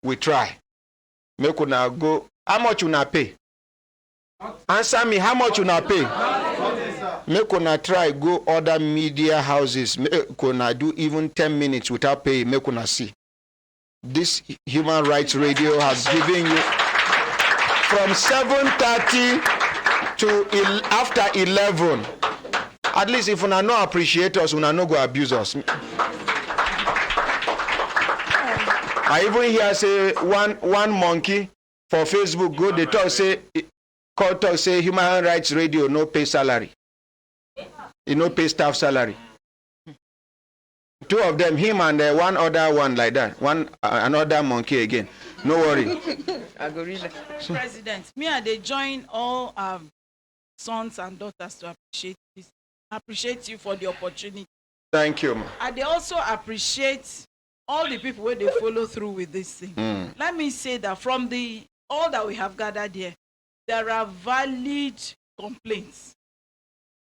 We try. Make una go. How much una pay? Answer me. How much una pay? Make una try go other media houses. Make una do even 10 minutes without pay. Make una see. This Human Rights Radio has given you from 7:30 to after 11. At least if una no appreciate us, una no go abuse us. I even hear say one monkey for Facebook go they talk say Human Rights Radio no pay salary. You no pay staff salary. 2 of them, him and one other one like that. Another monkey again. No worry. President, me and they join all sons and daughters to appreciate this. Appreciate you for the opportunity. Thank you, ma. And they also appreciate all the people where they follow through with this thing. Let me say that from all that we have gathered here, there are valid complaints.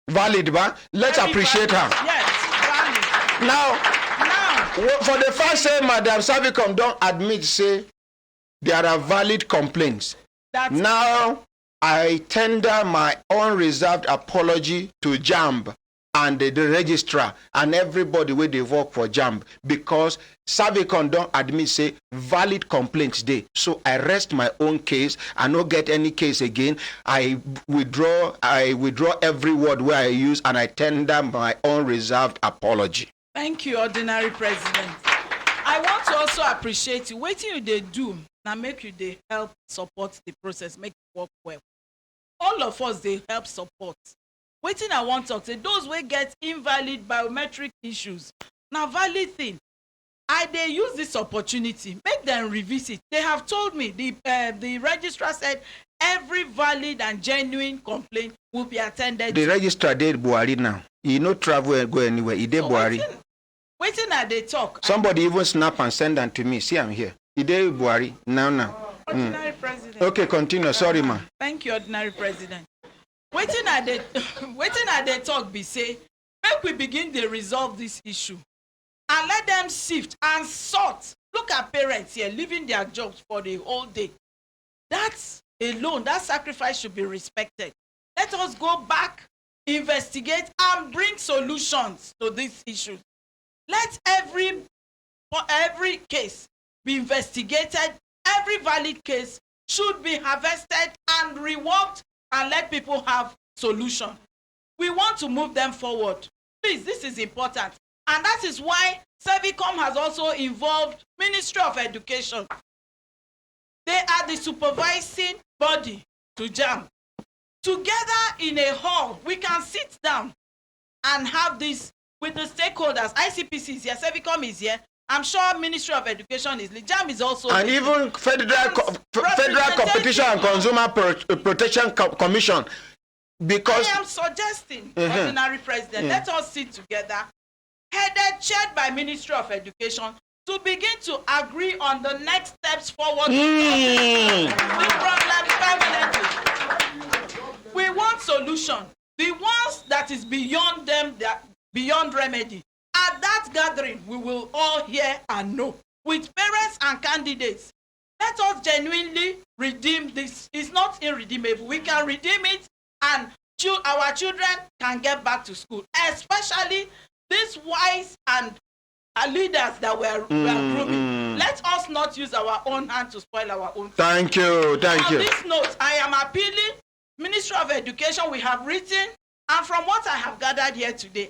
Valid, ba? Let's appreciate her. Yes, valid. Now, for the first say, Madam Savicom don't admit, say, there are valid complaints. Now, I tender my unreserved apology to JAMB and the registrar and everybody where they work for JAMB, because Savicon don't admit say valid complaints dey. So I rest my own case. I no get any case again. I withdraw every word where I use, and I tender my own reserved apology. Thank you, Ordinary President. I want to also appreciate you. Wetin you dey do na make you dey help support the process, make it work well. All of us dey help support. Wetin I want talk say those wey get invalid biometric issues na valid thing. I dey use this opportunity make them revisit. They have told me the registrar said every valid and genuine complaint will be attended. The registrar dey Buhari now. He no travel and go anywhere. He dey Buhari. Wetin I dey talk. Somebody even snap and send them to me. See, I'm here. He dey Buhari now. Ordinary President. Okay, continue. Sorry, ma. Thank you, Ordinary President. Wetin I dey talk be say make we begin dey resolve this issue and let them sift and sort. Look at parents here leaving their jobs for the whole day. That's alone, that sacrifice should be respected. Let us go back, investigate, and bring solutions to this issue. Let every case be investigated. Every valid case should be harvested and reworked, and let people have solution. We want to move them forward. Please, this is important. And that is why Servicom has also involved Ministry of Education. They are the supervising body to JAMB. Together in a hall, we can sit down and have this with the stakeholders. ICPC is here, Servicom is here. I'm sure Ministry of Education is, JAMB is also, and even Federal Competition and Consumer Protection Commission. Because I am suggesting, Ordinary President, let us sit together, chaired by Ministry of Education, to begin to agree on the next steps forward to solve the problem permanently. We want solution. The ones that is beyond them, beyond remedy. At that gathering, we will all hear and know. With parents and candidates, let us genuinely redeem this. It's not irredeemable. We can redeem it, and our children can get back to school, especially these wise and leaders that we're grooming. Let us not use our own hand to spoil our own. Thank you. On this note, I am appealing, Ministry of Education, we have written, and from what I have gathered here today,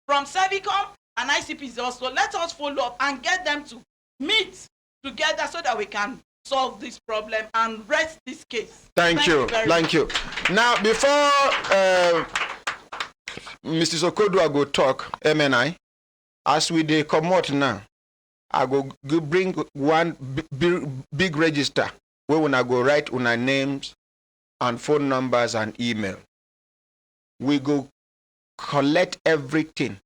from Servicom and ICPC also, let us follow up and get them to meet together so that we can solve this problem and rest this case. Thank you. Now, before Mrs. Okodua go talk, MNI, as we dey comot now, I go bring one big register where una go write una names and phone numbers and email. We go collect everything,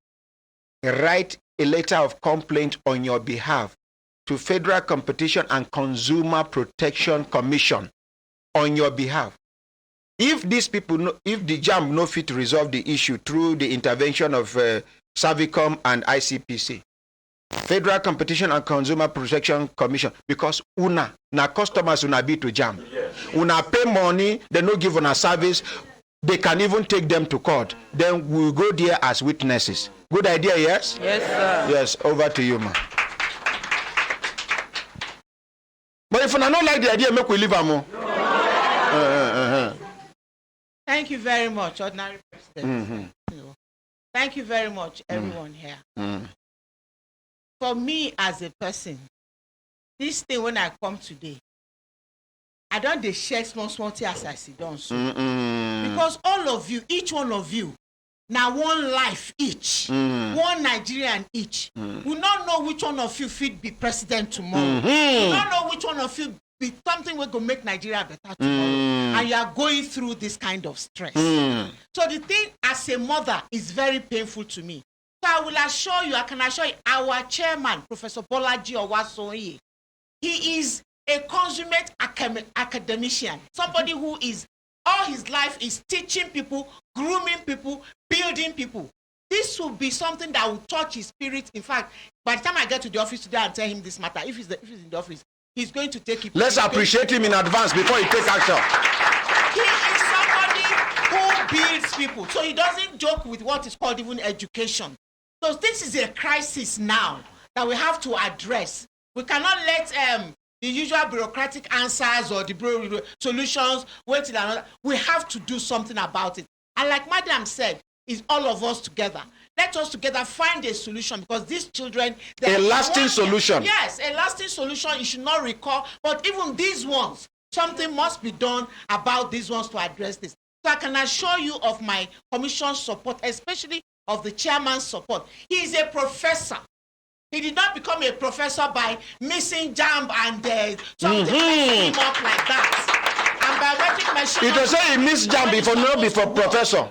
write a letter of complaint on your behalf to Federal Competition and Consumer Protection Commission on your behalf. If these people, if the JAMB no fit resolve the issue through the intervention of Servicom and ICPC, Federal Competition and Consumer Protection Commission, because una na customers una be to JAMB. Una pay money, they no give una service, they can even take them to court. Then we'll go there as witnesses. Good idea, yes? Yes, sir. Yes, over to you, ma. But if una not like the idea, make we leave am. Thank you very much, Ordinary President. Thank you very much, everyone here. For me as a person, this thing when I come today, I don't dey share small things as I sit down so. Because all of you, each one of you, now one life each, one Nigerian each. We don't know which one of you fit be president tomorrow. We don't know which one of you be something we go make Nigeria better tomorrow. And you are going through this kind of stress. So the thing as a mother is very painful to me. So I will assure you, I can assure you, our chairman, Professor Bolaji Owasoye, he is a consummate academician, somebody who is all his life is teaching people, grooming people, building people. This will be something that will touch his spirit. In fact, by the time I get to the office today and tell him this matter, if he's in the office, he's going to take it. Let's appreciate him in advance before he takes action. He is somebody who builds people. So he doesn't joke with what is called even education. So this is a crisis now that we have to address. We cannot let the usual bureaucratic answers or the solutions wait till another. We have to do something about it. And like Madam said, it's all of us together. Let us together find a solution, because these children... A lasting solution. Yes, a lasting solution. You should not recall. But even these ones, something must be done about these ones to address this. So I can assure you of my commission's support, especially of the chairman's support. He is a professor. He did not become a professor by missing jam and something messing him up like that. And biometric machine... It was say he missed jam before, not before professor.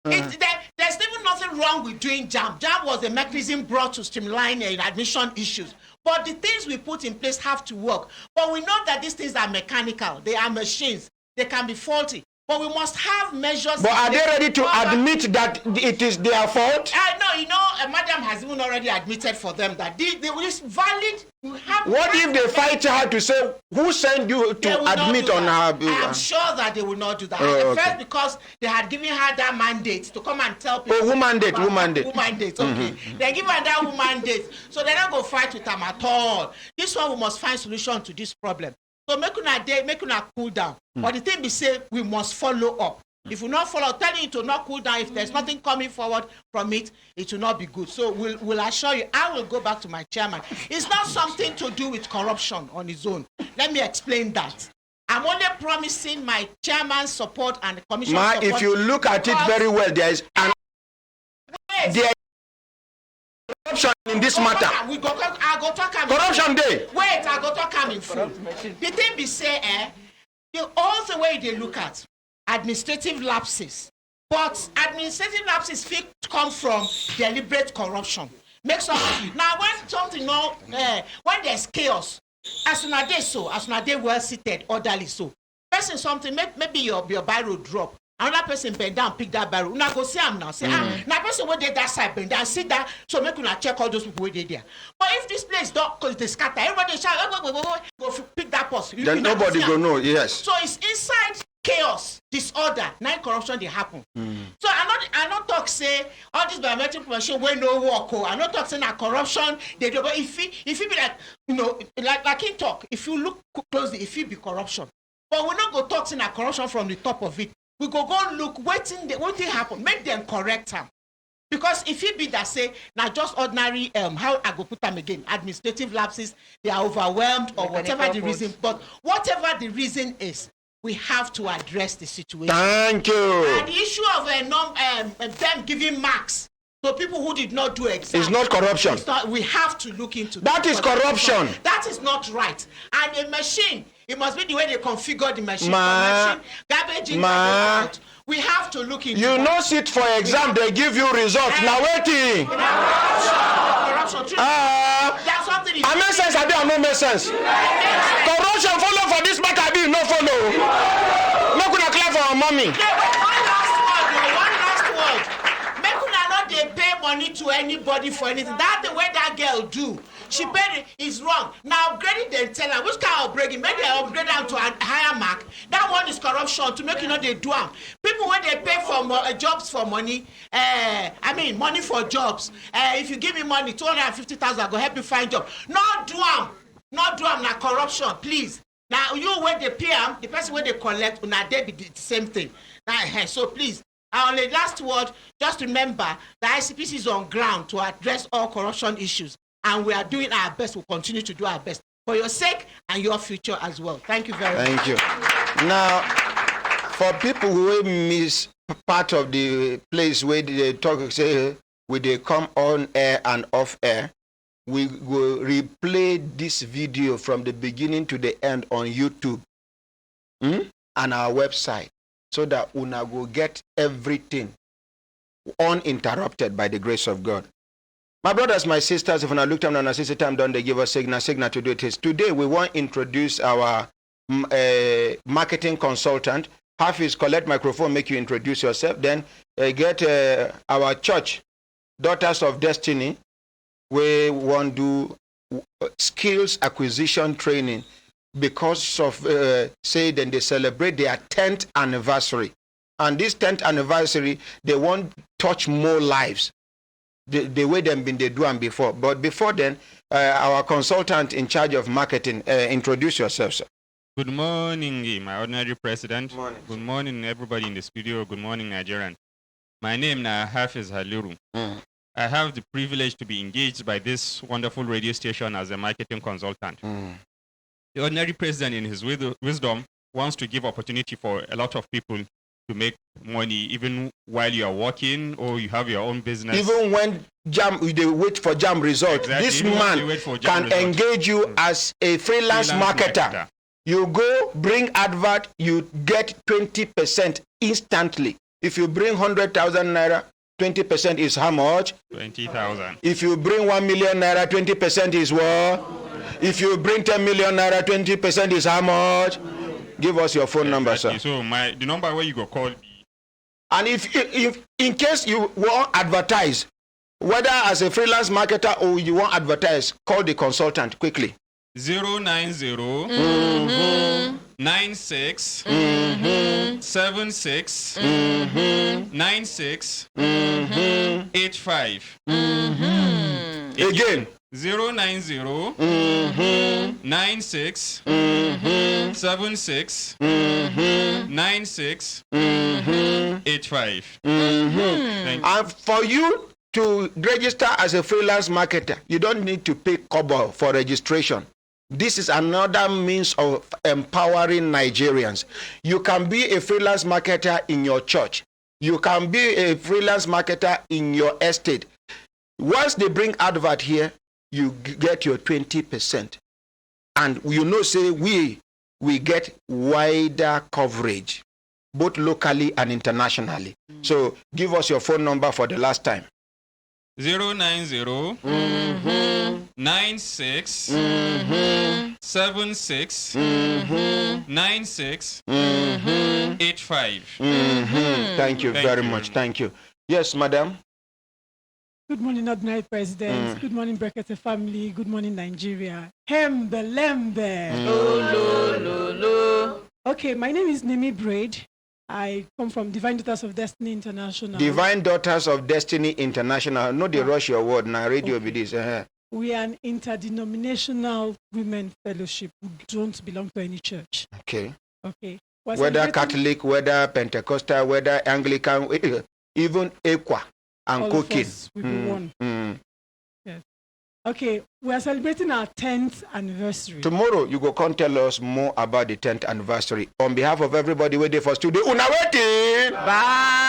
There's even nothing wrong with doing jam. Jam was a mechanism brought to streamline admission issues. But the things we put in place have to work. But we know that these things are mechanical. They are machines. They can be faulty. But we must have measures. But are they ready to admit that it is their fault? No, you know, Madam has even already admitted for them that they is valid. What if they fight her to say, who sent you to admit on her? I'm sure that they will not do that. Okay. First, because they had given her that mandate to come and tell people. Oh, who mandate? Who mandate? Who mandate, okay. They give her that who mandate. So they're not going to fight with them at all. This one, we must find solution to this problem. So make una cool down. But the thing be say, we must follow up. If we not follow, telling you to not cool down, if there's nothing coming forward from it, it will not be good. So we'll assure you, I will go back to my chairman. It's not something to do with corruption on its own. Let me explain that. I'm only promising my chairman's support and the commission's support. If you look at it very well, there is corruption in this matter. I go talk corruption day. Wait, I go talk in full. The thing be say, all the way they look at administrative lapses, but administrative lapses fit come from deliberate corruption. Make some now when something when there's chaos, as soon as they well seated, orderly so. Person something maybe your barrel drop. Another person bend down, pick that barrel. Una go see am now. Say, now person where they that side bend down, sit down. So make una check all those people where they there. But if this place don't, cause they scatter, everybody shout, go pick that person. Then nobody go know. Yes. So it's inside chaos, disorder, now corruption they happen. So I not talk say all this biometric machine when no work. I not talk say na corruption they do. But if it be like like in talk, if you look closely, if it be corruption, but we not go talk say na corruption from the top of it. We go look, what thing happen, make them correct them. Because if it be that say, now just ordinary, how I go put them again, administrative lapses, they are overwhelmed or whatever the reason. But whatever the reason is, we have to address the situation. Thank you. And the issue of them giving marks to people who did not do exams. It's not corruption. We have to look into that. Is corruption. That is not right. And a machine, it must be the way they configure the machine. Garbage in, garbage out. We have to look into that. You know, sit for exam, they give you results. Now waiting. Corruption. I make sense, I don't make sense. Corruption follow for this matter, I be no follow. Make una clap for our mommy. One last word. Make una not they pay money to anybody for anything. That's the way that girl do. She paid it is wrong. Now upgrading them tell her which kind of upgrading, maybe they upgrade them to a higher mark. That one is corruption to make they do them. People when they pay for jobs for money, money for jobs. If you give me money, 250,000, I go help you find job. Not do them. Now corruption, please. Now you when they pay them, the person when they collect, now they be the same thing. Now so please. On the last word, just remember the ICPC is on ground to address all corruption issues. And we are doing our best. We'll continue to do our best for your sake and your future as well. Thank you very much. Thank you. Now, for people who miss part of the place where they talk, say, where they come on air and off air, we will replay this video from the beginning to the end on YouTube and our website so that una will get everything uninterrupted by the grace of God. My brothers, my sisters, if I look down on a sister time done, they give us signal to do it. Today, we want to introduce our marketing consultant. Hafiz, collect microphone, make you introduce yourself. Then get our church, Daughters of Destiny. We want to do skills acquisition training because of, then they celebrate their 10th anniversary. And this 10th anniversary, they want touch more lives. The way they do them before. But before then, our consultant in charge of marketing, introduce yourself, sir. Good morning, my ordinary president. Good morning, everybody in the studio. Good morning, Nigerian. My name is Hafiz Haliru. I have the privilege to be engaged by this wonderful radio station as a marketing consultant. The ordinary president, in his wisdom, wants to give opportunity for a lot of people to make money, even while you are working or you have your own business. Even when they wait for jam result, Exactly. this Even when man they wait for jam can result. engage you as a freelance marketer. You go, bring advert, you get 20% instantly. If you bring 100,000 naira, 20% is how much? 20,000. If you bring 1 million naira, 20% is what? If you bring 10 million naira, 20% is how much? Give us your phone number, sir. So the number where you go call. And if in case you want advertise, whether as a freelance marketer or you want advertise, call the consultant quickly. 090 96 76 96 85. Again. 090 96 76 96 85. And for you to register as a freelance marketer, you don't need to pay kobo for registration. This is another means of empowering Nigerians. You can be a freelance marketer in your church. You can be a freelance marketer in your estate. Once they bring advert here, you get your 20%. And say we get wider coverage, both locally and internationally. So give us your phone number for the last time. 090 96 76 96 85. Thank you very much. Thank you. Yes, madam. Good morning, Ordinary President. Good morning, Brekete family. Good morning, Nigeria. Hembe lembe. Okay, my name is Nemi Braid. I come from Divine Daughters of Destiny International. Divine Daughters of Destiny International. No, they rush your word now. Radio with this. We are an interdenominational women fellowship. We don't belong to any church. Okay. Okay. Whether Catholic, whether Pentecostal, whether Anglican, even Equa and all cooking. of us will be one. Yes. Okay, we are celebrating our 10th anniversary. Tomorrow, you go come tell us more about the 10th anniversary. On behalf of everybody waiting for studio, una waiting. Bye.